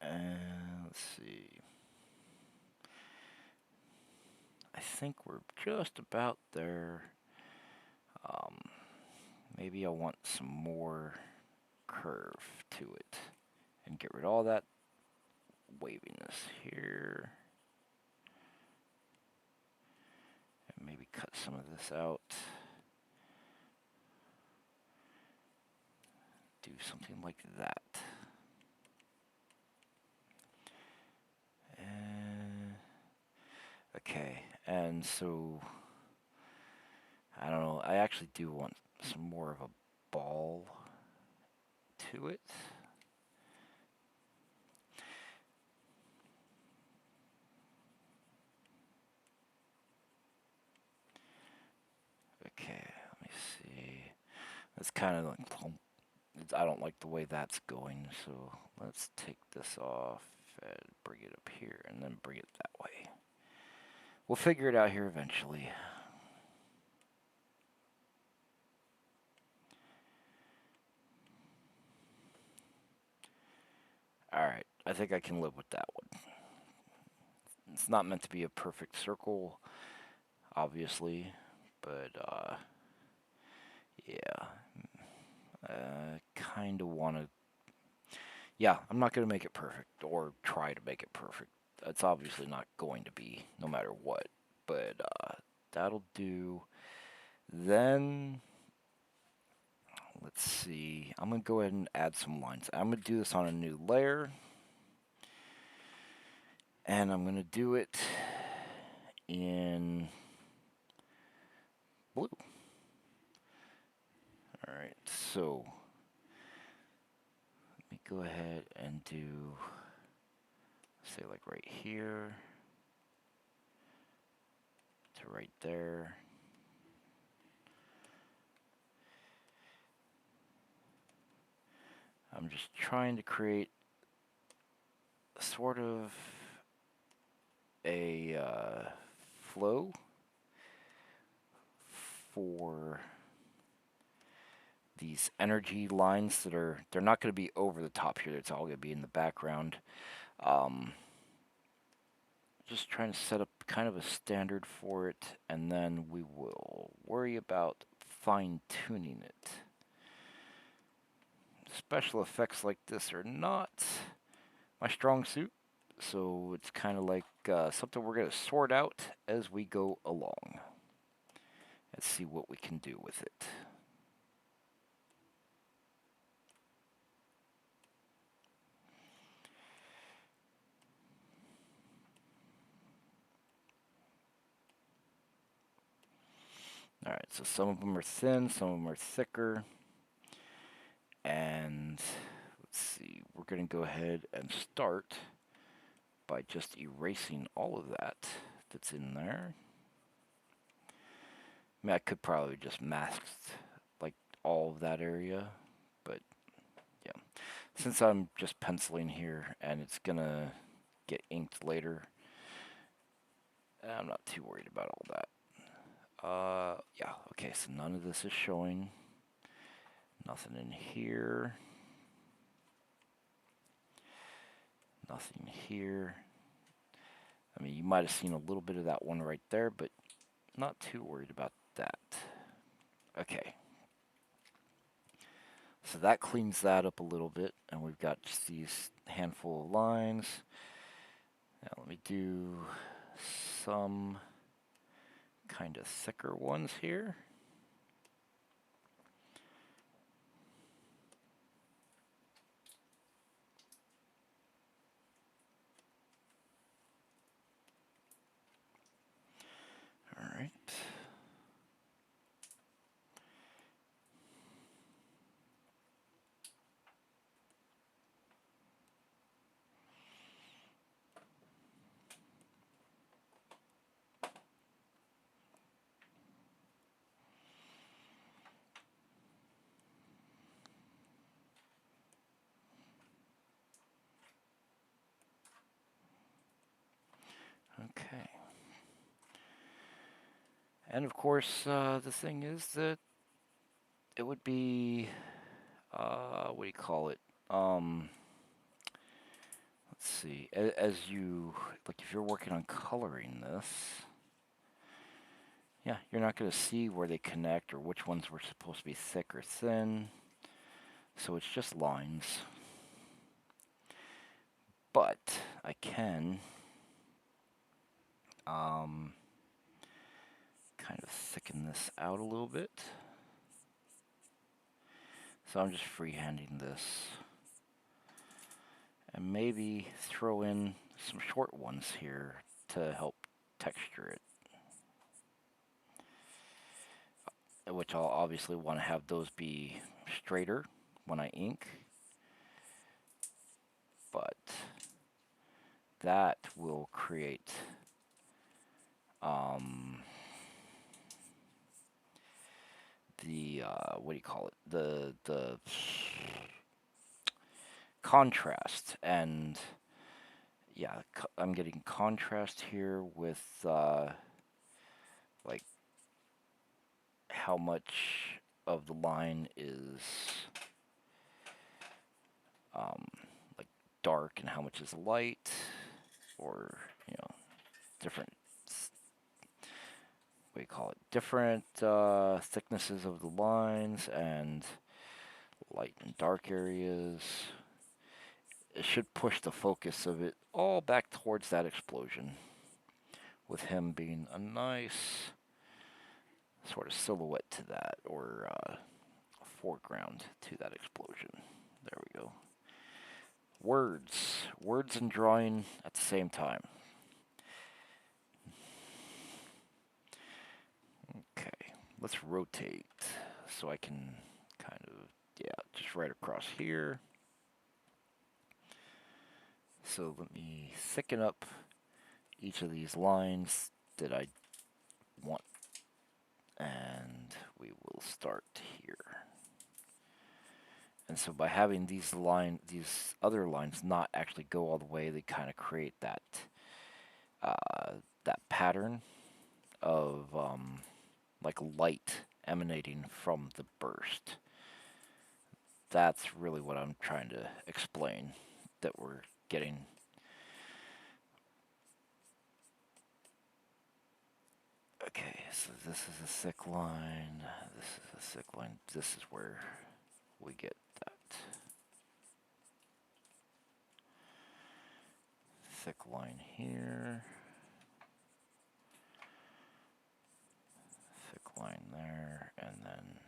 And let's see. I think we're just about there. Maybe I want some more curve to it and get rid of all that waviness here. And maybe cut some of this out. do something like that. Okay, and so I don't know. I actually do want some more of a ball to it. Okay, let me see. It's kind of like, I don't like the way that's going, so let's take this off and bring it up here and then bring it that way. We'll figure it out here eventually. Alright, I think I can live with that one. It's not meant to be a perfect circle, obviously, but yeah. Kind of want to. Yeah, I'm not going to make it perfect or try to make it perfect. It's obviously not going to be, no matter what. But that'll do. Then, let's see. I'm going to go ahead and add some lines. I'm going to do this on a new layer. And I'm going to do it in blue. Alright, so let me go ahead and do, say, like right here to right there. I'm just trying to create sort of a flow for these energy lines that they're not going to be over the top here. It's all going to be in the background. Just trying to set up kind of a standard for it, and then we will worry about fine-tuning it. Special effects like this are not my strong suit, so it's kind of like something we're going to sort out as we go along. Let's see what we can do with it. Alright, so some of them are thin, some of them are thicker. And let's see, we're going to go ahead and start by just erasing all of that that's in there. I mean, I could probably just mask like all of that area, but yeah. Since I'm just penciling here and it's going to get inked later, I'm not too worried about all that. Yeah, okay, so none of this is showing. Nothing in here. Nothing here. I mean, you might have seen a little bit of that one right there, but not too worried about that. Okay. So that cleans that up a little bit, and we've got just these handful of lines. Now let me do some kind of thicker ones here. All right. Okay. And of course, the thing is that it would be, what do you call it? Let's see. As you, like, if you're working on coloring this, yeah, you're not going to see where they connect or which ones were supposed to be thick or thin. So it's just lines. But I can kind of thicken this out a little bit. So I'm just freehanding this. And maybe throw in some short ones here to help texture it. Which I'll obviously want to have those be straighter when I ink. But that will create the what do you call it? The contrast. And yeah, I'm getting contrast here with like how much of the line is like dark and how much is light, or different, what do you call it, different thicknesses of the lines and light and dark areas. It should push the focus of it all back towards that explosion, with him being a nice sort of silhouette to that, or foreground to that explosion. There we go. Words and drawing at the same time. Okay, let's rotate so I can kind of, yeah, just right across here. So let me thicken up each of these lines that I want, and we will start here. And so by having these other lines not actually go all the way, they kind of create that that pattern of like light emanating from the burst. That's really what I'm trying to explain, that we're getting. Okay, so this is a thick line, this is a thick line, this is where we get that thick line here, thick line there, and then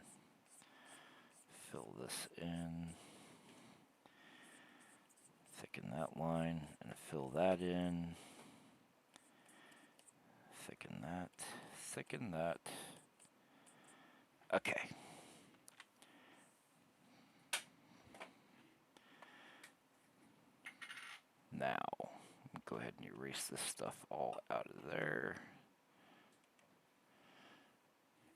fill this in, thicken that line, and fill that in, thicken that, thicken that. Okay. Now, go ahead and erase this stuff all out of there.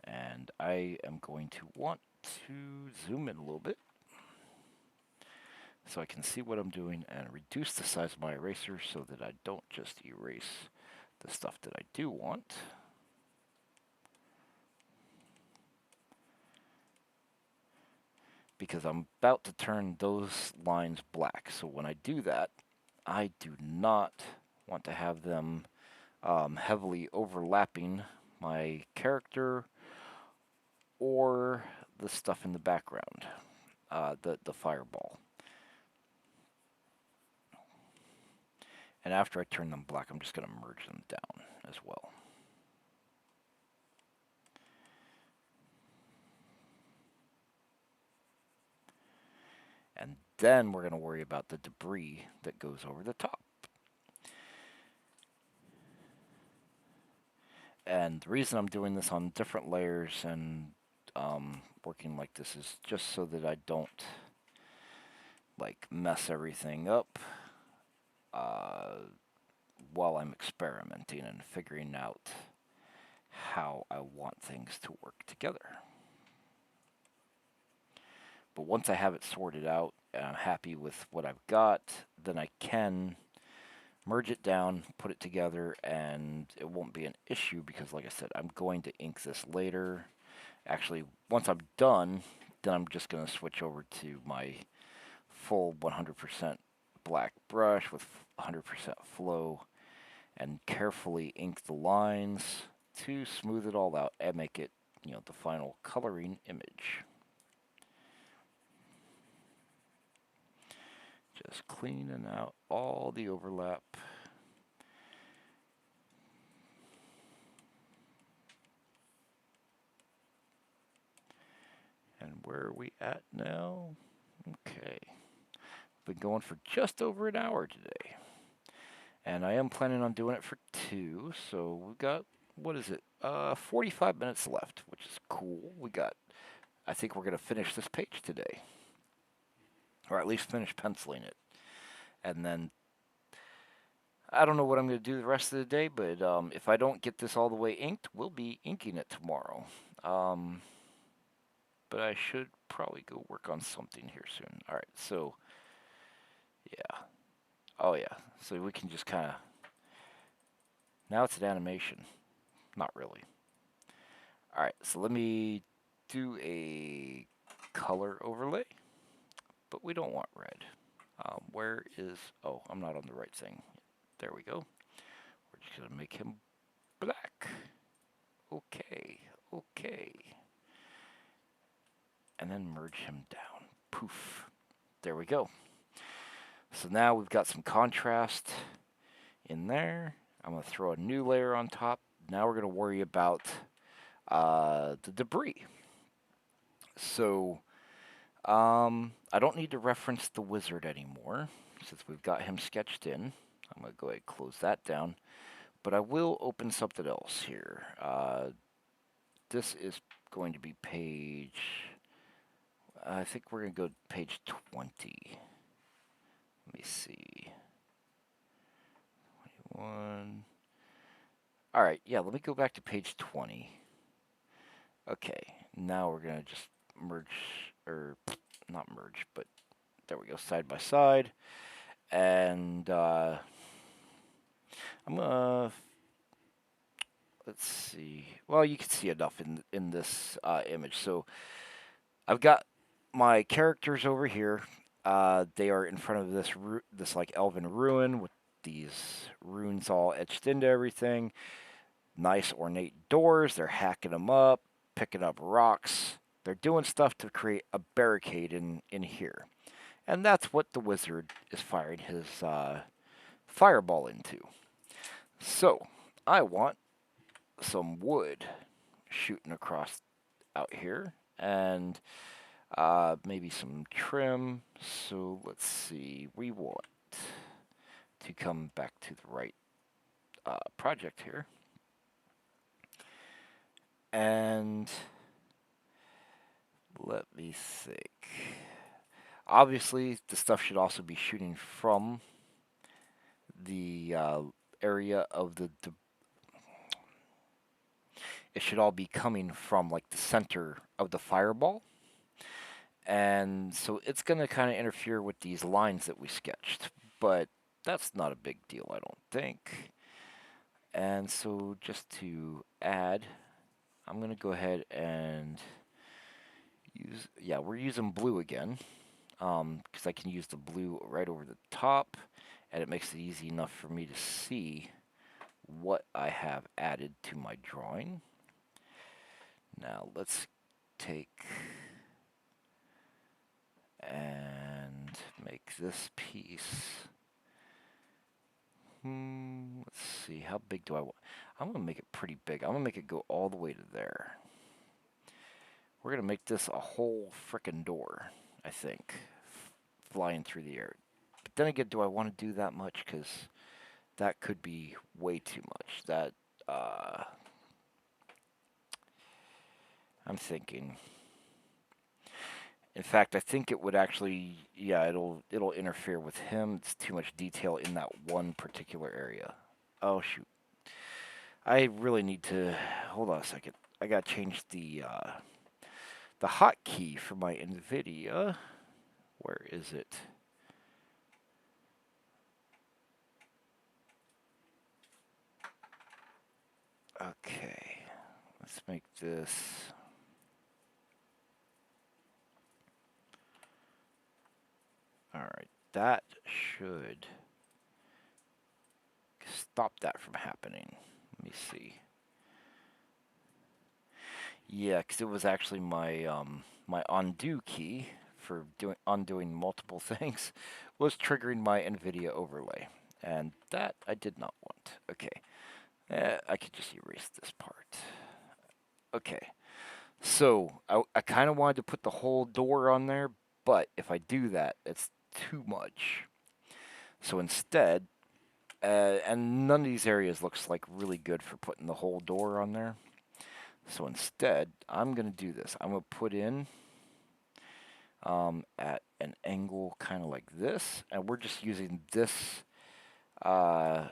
And I am going to want to zoom in a little bit so I can see what I'm doing and reduce the size of my eraser so that I don't just erase the stuff that I do want. Because I'm about to turn those lines black. So when I do that, I do not want to have them heavily overlapping my character or the stuff in the background, the fireball. And after I turn them black, I'm just going to merge them down as well. And then we're going to worry about the debris that goes over the top. And the reason I'm doing this on different layers and working like this is just so that I don't like mess everything up while I'm experimenting and figuring out how I want things to work together. But once I have it sorted out and I'm happy with what I've got, then I can merge it down, put it together, and it won't be an issue because, like I said, I'm going to ink this later. Actually, once I'm done, then I'm just going to switch over to my full 100% black brush with 100% flow and carefully ink the lines to smooth it all out and make it, the final coloring image. Just cleaning out all the overlap. And where are we at now? Okay. Been going for just over an hour today. And I am planning on doing it for 2, so we've got, what is it, 45 minutes left, which is cool. I think we're going to finish this page today. Or at least finish penciling it. And then, I don't know what I'm going to do the rest of the day, but if I don't get this all the way inked, we'll be inking it tomorrow. But I should probably go work on something here soon. Alright, so, yeah. Oh yeah, so we can just kind of, now it's an animation. Not really. Alright, so let me do a color overlay, but we don't want red. Where is, oh, I'm not on the right thing. There we go. We're just going to make him black. Okay, okay. And then merge him down. Poof. There we go. So now we've got some contrast in there. I'm going to throw a new layer on top. Now we're going to worry about the debris. So I don't need to reference the wizard anymore since we've got him sketched in. I'm going to go ahead and close that down. But I will open something else here. This is going to be page, I think we're going to go to page 20. Let me see. 21. All right, yeah, let me go back to page 20. Okay, now we're going to just merge, or not merge, but there we go, side by side. And I'm going to, let's see. Well, you can see enough in this image. So I've got my characters over here. They are in front of this like elven ruin with these runes all etched into everything. Nice ornate doors. They're hacking them up, picking up rocks. They're doing stuff to create a barricade in here. And that's what the wizard is firing his fireball into. So, I want some wood shooting across out here. And maybe some trim. So, let's see. We want to come back to the right project here. And let me think. Obviously, the stuff should also be shooting from the area of it should all be coming from like the center of the fireball. And so it's going to kind of interfere with these lines that we sketched. But that's not a big deal, I don't think. And so just to add, I'm going to go ahead and use, yeah, we're using blue again. Because I can use the blue right over the top. And it makes it easy enough for me to see what I have added to my drawing. Now let's take and make this piece. Let's see, how big do I want? I'm going to make it pretty big. I'm going to make it go all the way to there. We're going to make this a whole frickin' door, I think, flying through the air. But then again, do I want to do that much? Because that could be way too much. That, I'm thinking. In fact, I think it would actually, yeah, it'll interfere with him. It's too much detail in that one particular area. Oh, shoot. I really need to, hold on a second. I gotta change the hotkey for my NVIDIA. Where is it? Okay, let's make this. Alright, that should stop that from happening. Let me see. Yeah, because it was actually my my undo key for undoing multiple things was triggering my NVIDIA overlay, and that I did not want. Okay, I could just erase this part. Okay, So I kind of wanted to put the whole door on there, but if I do that, it's too much. So instead, and none of these areas looks like really good for putting the whole door on there. So instead, I'm going to do this. I'm going to put in at an angle kind of like this, and we're just using this uh,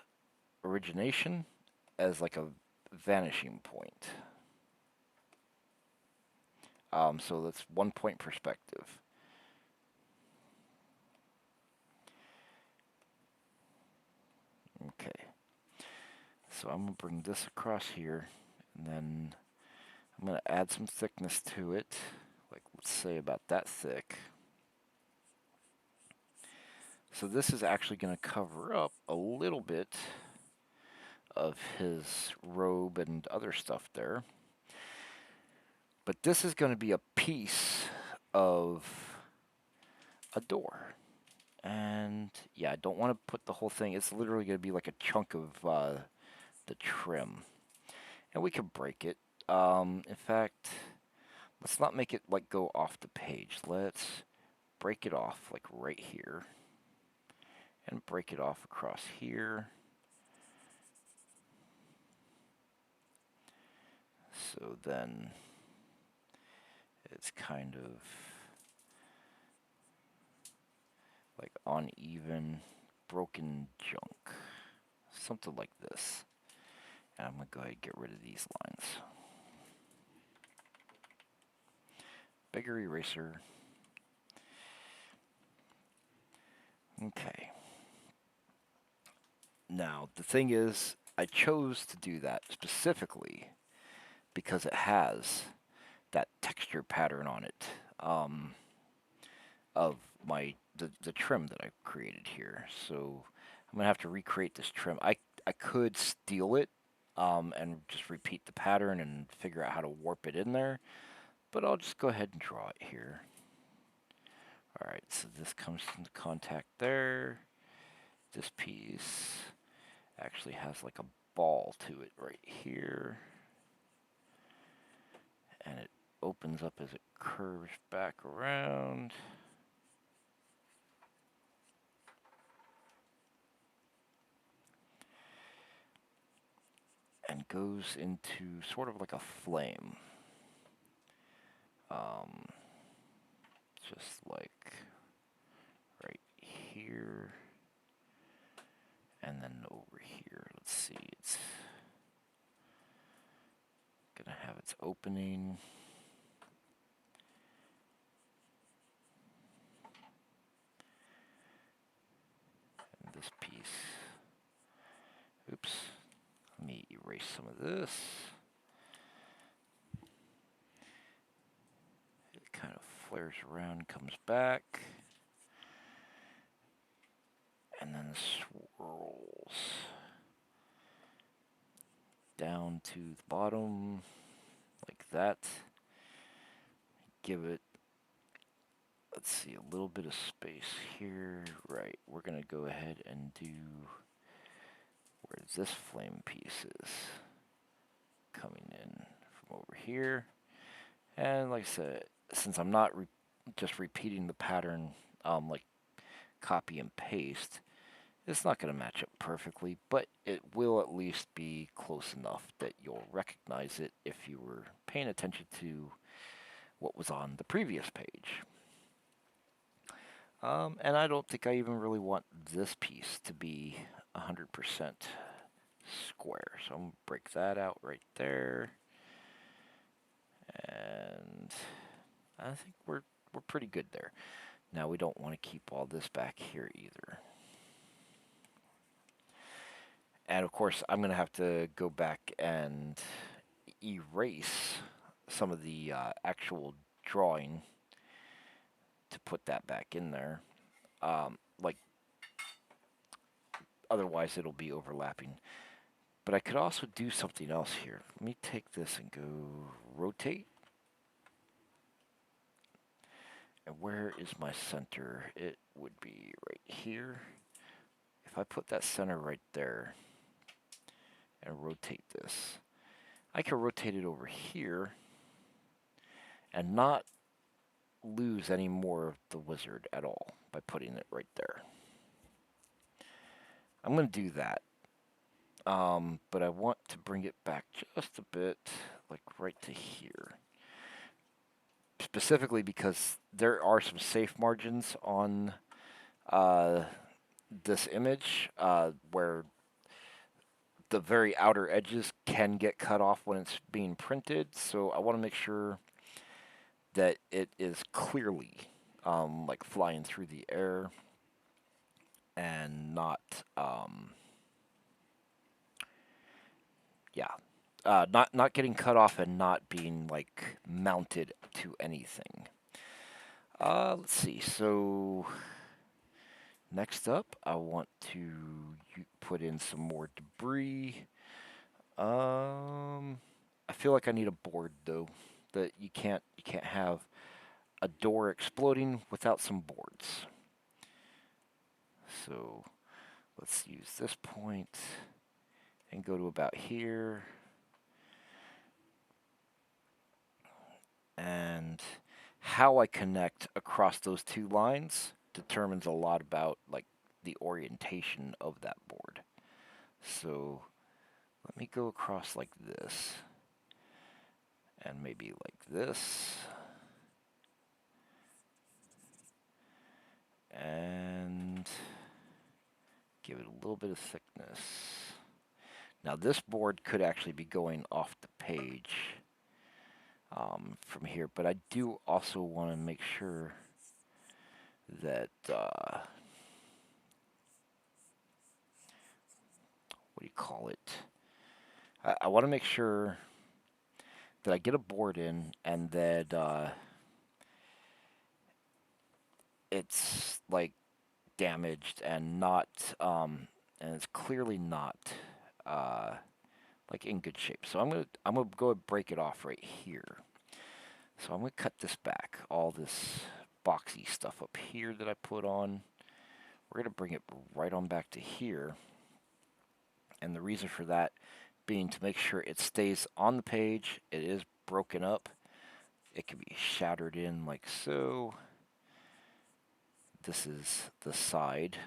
origination as like a vanishing point. So that's 1 point perspective. Okay. So I'm going to bring this across here, and then I'm going to add some thickness to it, like let's say about that thick. So this is actually going to cover up a little bit of his robe and other stuff there. But this is going to be a piece of a door. And yeah, I don't want to put the whole thing. It's literally going to be like a chunk of the trim. And we can break it. In fact, let's not make it like go off the page. Let's break it off like right here. And break it off across here. So then it's kind of like uneven, broken junk. Something like this. And I'm going to go ahead and get rid of these lines. Bigger eraser. Okay. Now, the thing is, I chose to do that specifically because it has that texture pattern on it of the trim that I created here. So I'm going to have to recreate this trim. I could steal it and just repeat the pattern and figure out how to warp it in there, but I'll just go ahead and draw it here. Alright, so this comes into contact there. This piece actually has like a ball to it right here. And it opens up as it curves back around. And goes into sort of like a flame. Just like right here. And then over here, let's see, it's gonna have its opening. And this piece, oops, let me erase some of this. It kind of flares around, comes back. And then swirls down to the bottom like that. Give it, let's see, a little bit of space here. Right, we're going to go ahead and do where this flame piece is coming in from over here. And like I said, since I'm not just repeating the pattern like copy and paste, it's not going to match up perfectly, but it will at least be close enough that you'll recognize it if you were paying attention to what was on the previous page. And I don't think I even really want this piece to be 100% square. So I'm going to break that out right there. And I think we're pretty good there. Now we don't want to keep all this back here either. And of course, I'm going to have to go back and erase some of the actual drawing to put that back in there. Like, otherwise it'll be overlapping. But I could also do something else here. Let me take this and go rotate. And where is my center? It would be right here. If I put that center right there and rotate this, I can rotate it over here and not lose any more of the wizard at all by putting it right there. I'm going to do that. But I want to bring it back just a bit, like right to here. Specifically because there are some safe margins on this image where the very outer edges can get cut off when it's being printed. So I want to make sure that it is clearly like flying through the air and not, not getting cut off and not being like mounted to anything. Let's see. So next up, I want to put in some more debris. I feel like I need a board though. That you can't have a door exploding without some boards. So let's use this point and go to about here. And how I connect across those two lines determines a lot about like the orientation of that board. So let me go across like this and maybe like this. And give it a little bit of thickness. Now this board could actually be going off the page from here, but I do also want to make sure that what do you call it? I want to make sure that I get a board in and that it's like damaged and not and it's clearly not like in good shape. So I'm gonna go and break it off right here. So I'm gonna cut this back, all this boxy stuff up here that I put on. We're gonna bring it right on back to here. And the reason for that being to make sure it stays on the page. It is broken up. It can be shattered in like so. This is the side.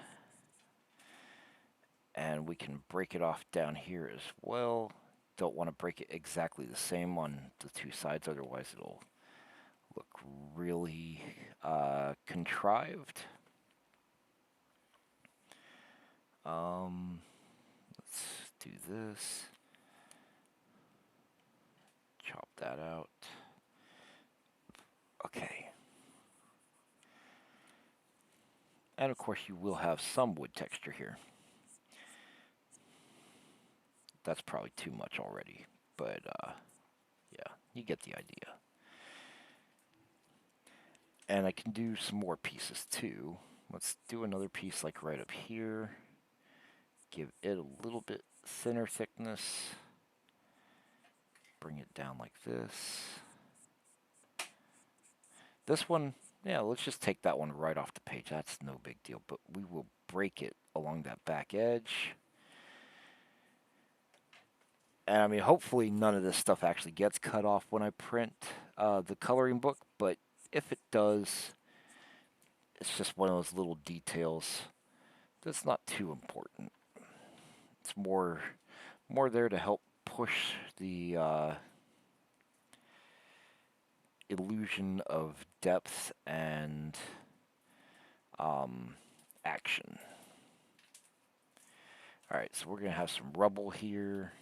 And we can break it off down here as well. Don't want to break it exactly the same on the two sides, otherwise it'll look really contrived. Let's do this. Chop that out. Okay. And of course you will have some wood texture here. That's probably too much already, but yeah, you get the idea. And I can do some more pieces too. Let's do another piece like right up here. Give it a little bit thinner thickness. Bring it down like this. This one, yeah, let's just take that one right off the page. That's no big deal, but we will break it along that back edge. And I mean, hopefully none of this stuff actually gets cut off when I print the coloring book, but if it does, it's just one of those little details that's not too important. It's more there to help push the illusion of depth and action. Alright, so we're going to have some rubble here.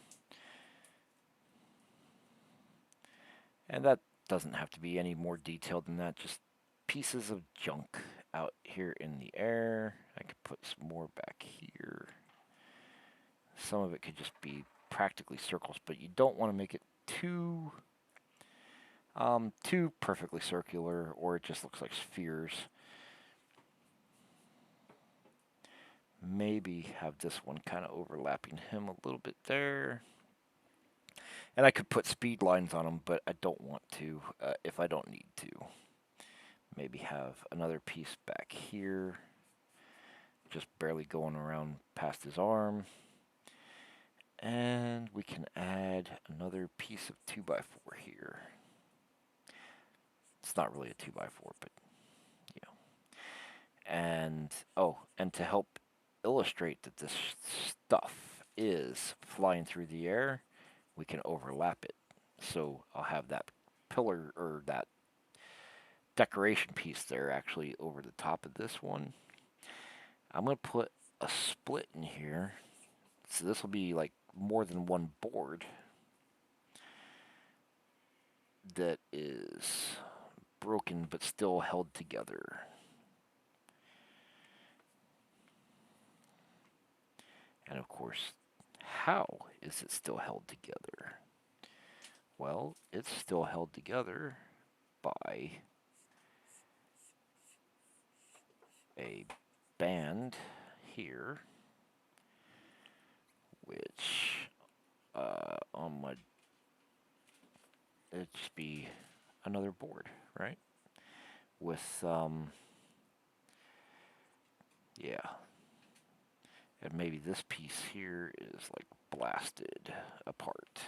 And that doesn't have to be any more detailed than that, just pieces of junk out here in the air. I could put some more back here. Some of it could just be practically circles, but you don't want to make it too perfectly circular, or it just looks like spheres. Maybe have this one kind of overlapping him a little bit there. And I could put speed lines on them, but I don't want to if I don't need to. Maybe have another piece back here, just barely going around past his arm. And we can add another piece of 2x4 here. it's not really a 2x4, but you know. And oh, and to help illustrate that this stuff is flying through the air, we can overlap it. So I'll have that pillar or that decoration piece there actually over the top of this one. I'm going to put a split in here. So this will be like more than one board that is broken but still held together. And of course, how is it still held together? Well, it's still held together by a band here, which on my, it'd just be another board, right? With, yeah. And maybe this piece here is like blasted apart.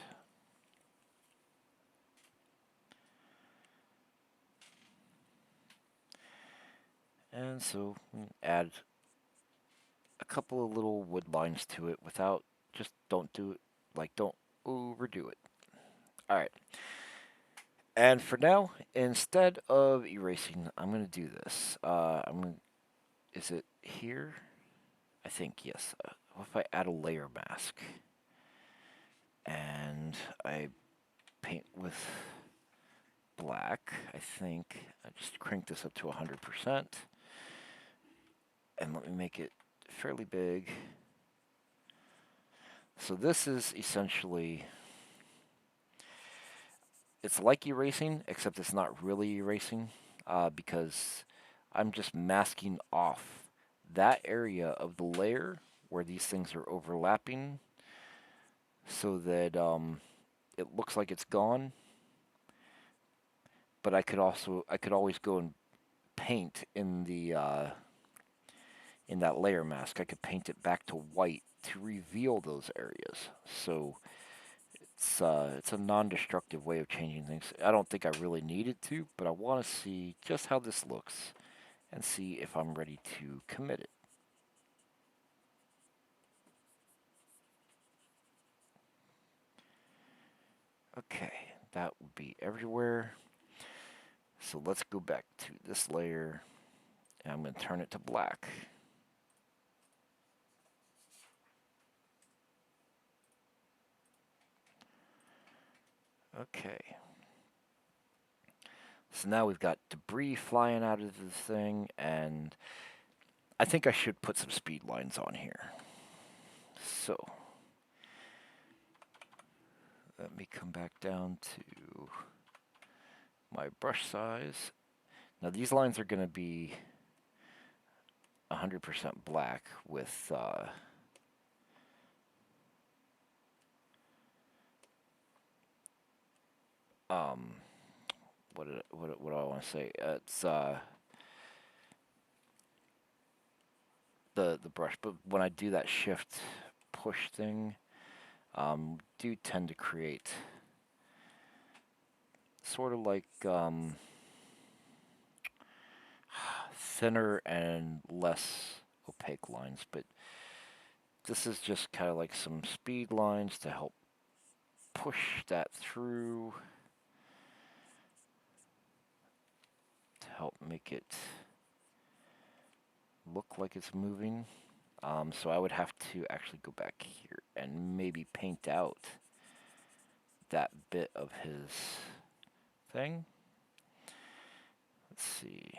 And so add a couple of little wood lines to it without, just don't do it, like don't overdo it. Alright. And for now, instead of erasing, I'm going to do this. Is it here? I think, yes. What if I add a layer mask? And I paint with black, I think. I just crank this up to 100%. And let me make it fairly big. So this is essentially, it's like erasing, except it's not really erasing, because I'm just masking off that area of the layer where these things are overlapping so that it looks like it's gone. But I could always go and paint in the in that layer mask. I could paint it back to white to reveal those areas. So it's a non-destructive way of changing things. I don't think I really need it to, but I want to see just how this looks and see if I'm ready to commit it. Okay, that would be everywhere. So let's go back to this layer, and I'm going to turn it to black. Okay. So now we've got debris flying out of the thing, and I think I should put some speed lines on here. So let me come back down to my brush size. Now these lines are going to be 100% black with what do I want to say? It's the brush, but when I do that shift push thing, do tend to create sort of like thinner and less opaque lines, but this is just kind of like some speed lines to help push that through, to help make it look like it's moving. So I would have to actually go back here and maybe paint out that bit of his thing. Let's see.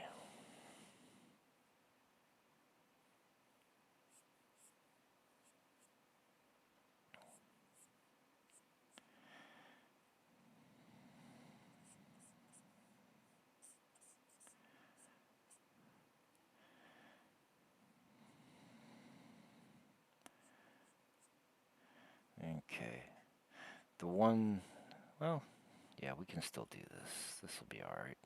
Okay. The one, well, yeah, we can still do this. This will be alright.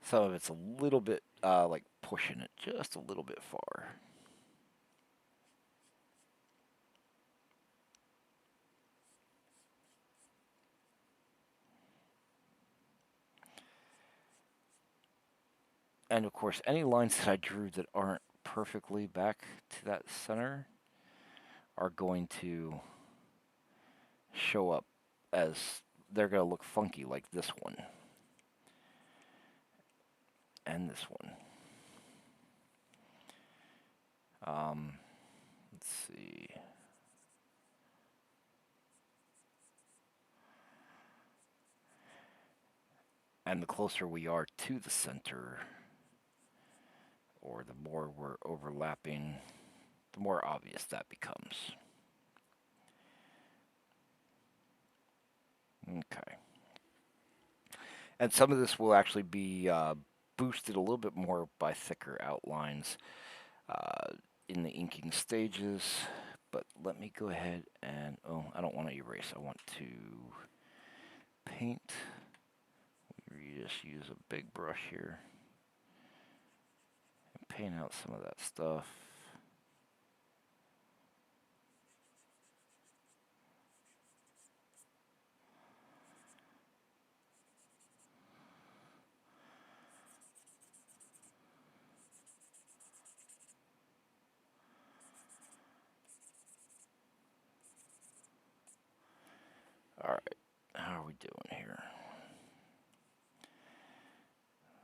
Some of it's a little bit like pushing it just a little bit far. And of course, any lines that I drew that aren't perfectly back to that center are going to show up as they're going to look funky, like this one and this one. Let's see. And the closer we are to the center, or the more we're overlapping, the more obvious that becomes. Okay. And some of this will actually be boosted a little bit more by thicker outlines in the inking stages. But let me go ahead and, oh, I don't want to erase. I want to paint. We just use a big brush here and paint out some of that stuff. All right, how are we doing here?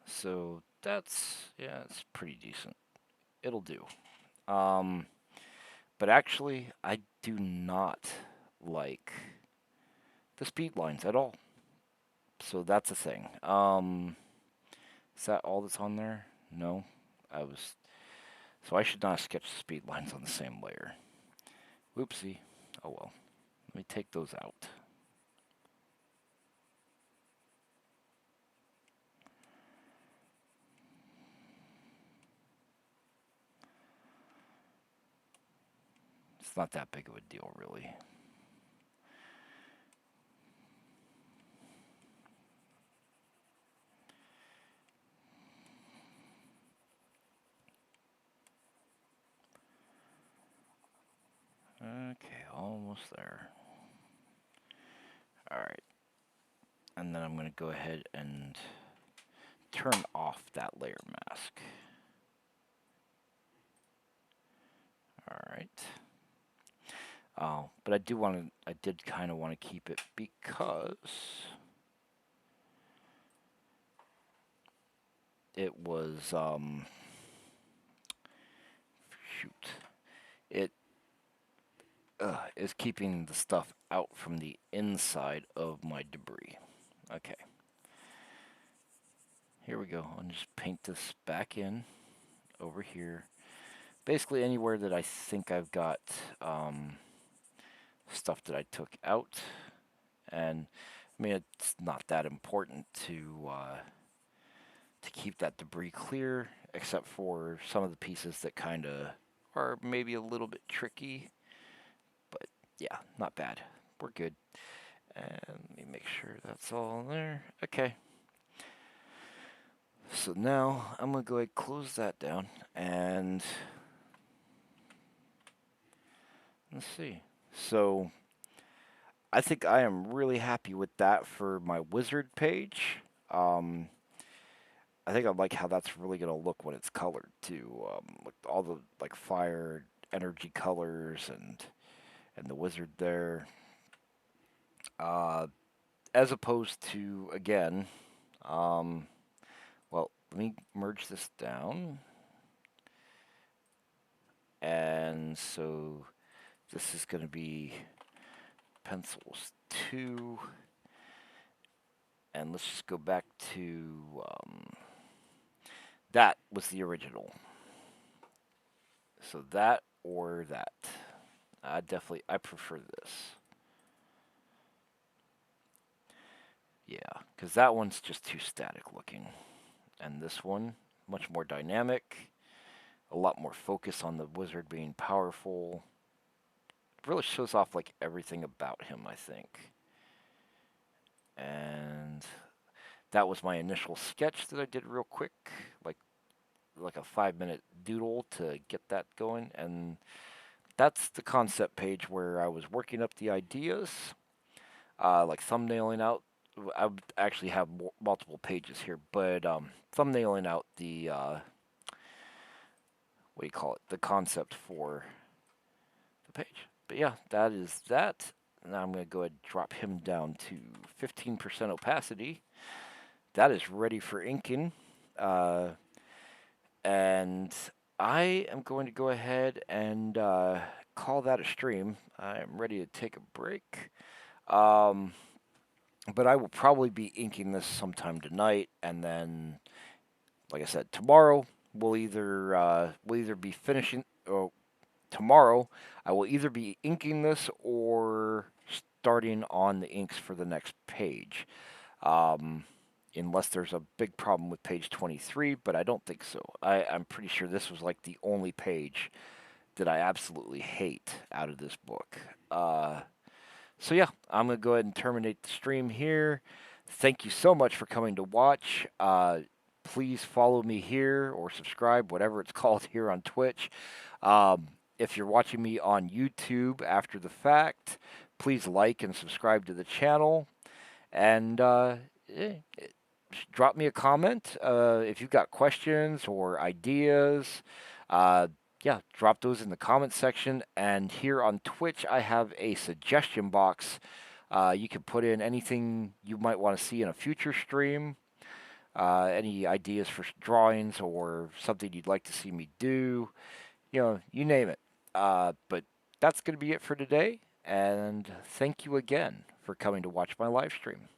So that's, yeah, it's pretty decent. It'll do. But actually, I do not like the speed lines at all. So that's a thing. Is that all that's on there? No, so I should not sketch the speed lines on the same layer. Whoopsie. Oh well. Let me take those out. It's not that big of a deal, really. Okay, almost there. Alright. And then I'm going to go ahead and turn off that layer mask. Alright. But I did kind of want to keep it because it was, shoot. It is keeping the stuff out from the inside of my debris. Okay. Here we go. I'll just paint this back in over here. Basically anywhere that I think I've got stuff that I took out. And I mean, it's not that important to keep that debris clear, except for some of the pieces that kind of are maybe a little bit tricky. But yeah, not bad. We're good. And let me make sure that's all there. Okay. So now I'm going to go ahead and close that down. And let's see. So I think I am really happy with that for my wizard page. I think I like how that's really going to look when it's colored too. With all the like fire energy colors and the wizard there. As opposed to, again, well, let me merge this down. And so this is going to be pencils 2. And let's just go back to, that was the original. So that or that. I prefer this. Yeah, because that one's just too static looking. And this one, much more dynamic. A lot more focus on the wizard being powerful. It really shows off like everything about him, I think. And that was my initial sketch that I did real quick, like a 5-minute doodle to get that going. And that's the concept page where I was working up the ideas, like thumbnailing out I would actually have multiple pages here, but thumbnailing out the what do you call it? The concept for the page. But yeah, that is that. Now I'm going to go ahead and drop him down to 15% opacity. That is ready for inking. Uh, and I am going to go ahead and call that a stream. I am ready to take a break. Um, but I will probably be inking this sometime tonight, and then, like I said, tomorrow we'll either be finishing. Or tomorrow, I will either be inking this or starting on the inks for the next page. Um, unless there's a big problem with page 23, but I don't think so. I'm pretty sure this was like the only page that I absolutely hate out of this book. So yeah, I'm going to go ahead and terminate the stream here. Thank you so much for coming to watch. Please follow me here or subscribe, whatever it's called here on Twitch. If you're watching me on YouTube after the fact, please like and subscribe to the channel. And eh, drop me a comment if you've got questions or ideas. Yeah, drop those in the comment section. And here on Twitch, I have a suggestion box. You can put in anything you might want to see in a future stream, any ideas for drawings or something you'd like to see me do. You name it. But that's going to be it for today. And thank you again for coming to watch my live stream.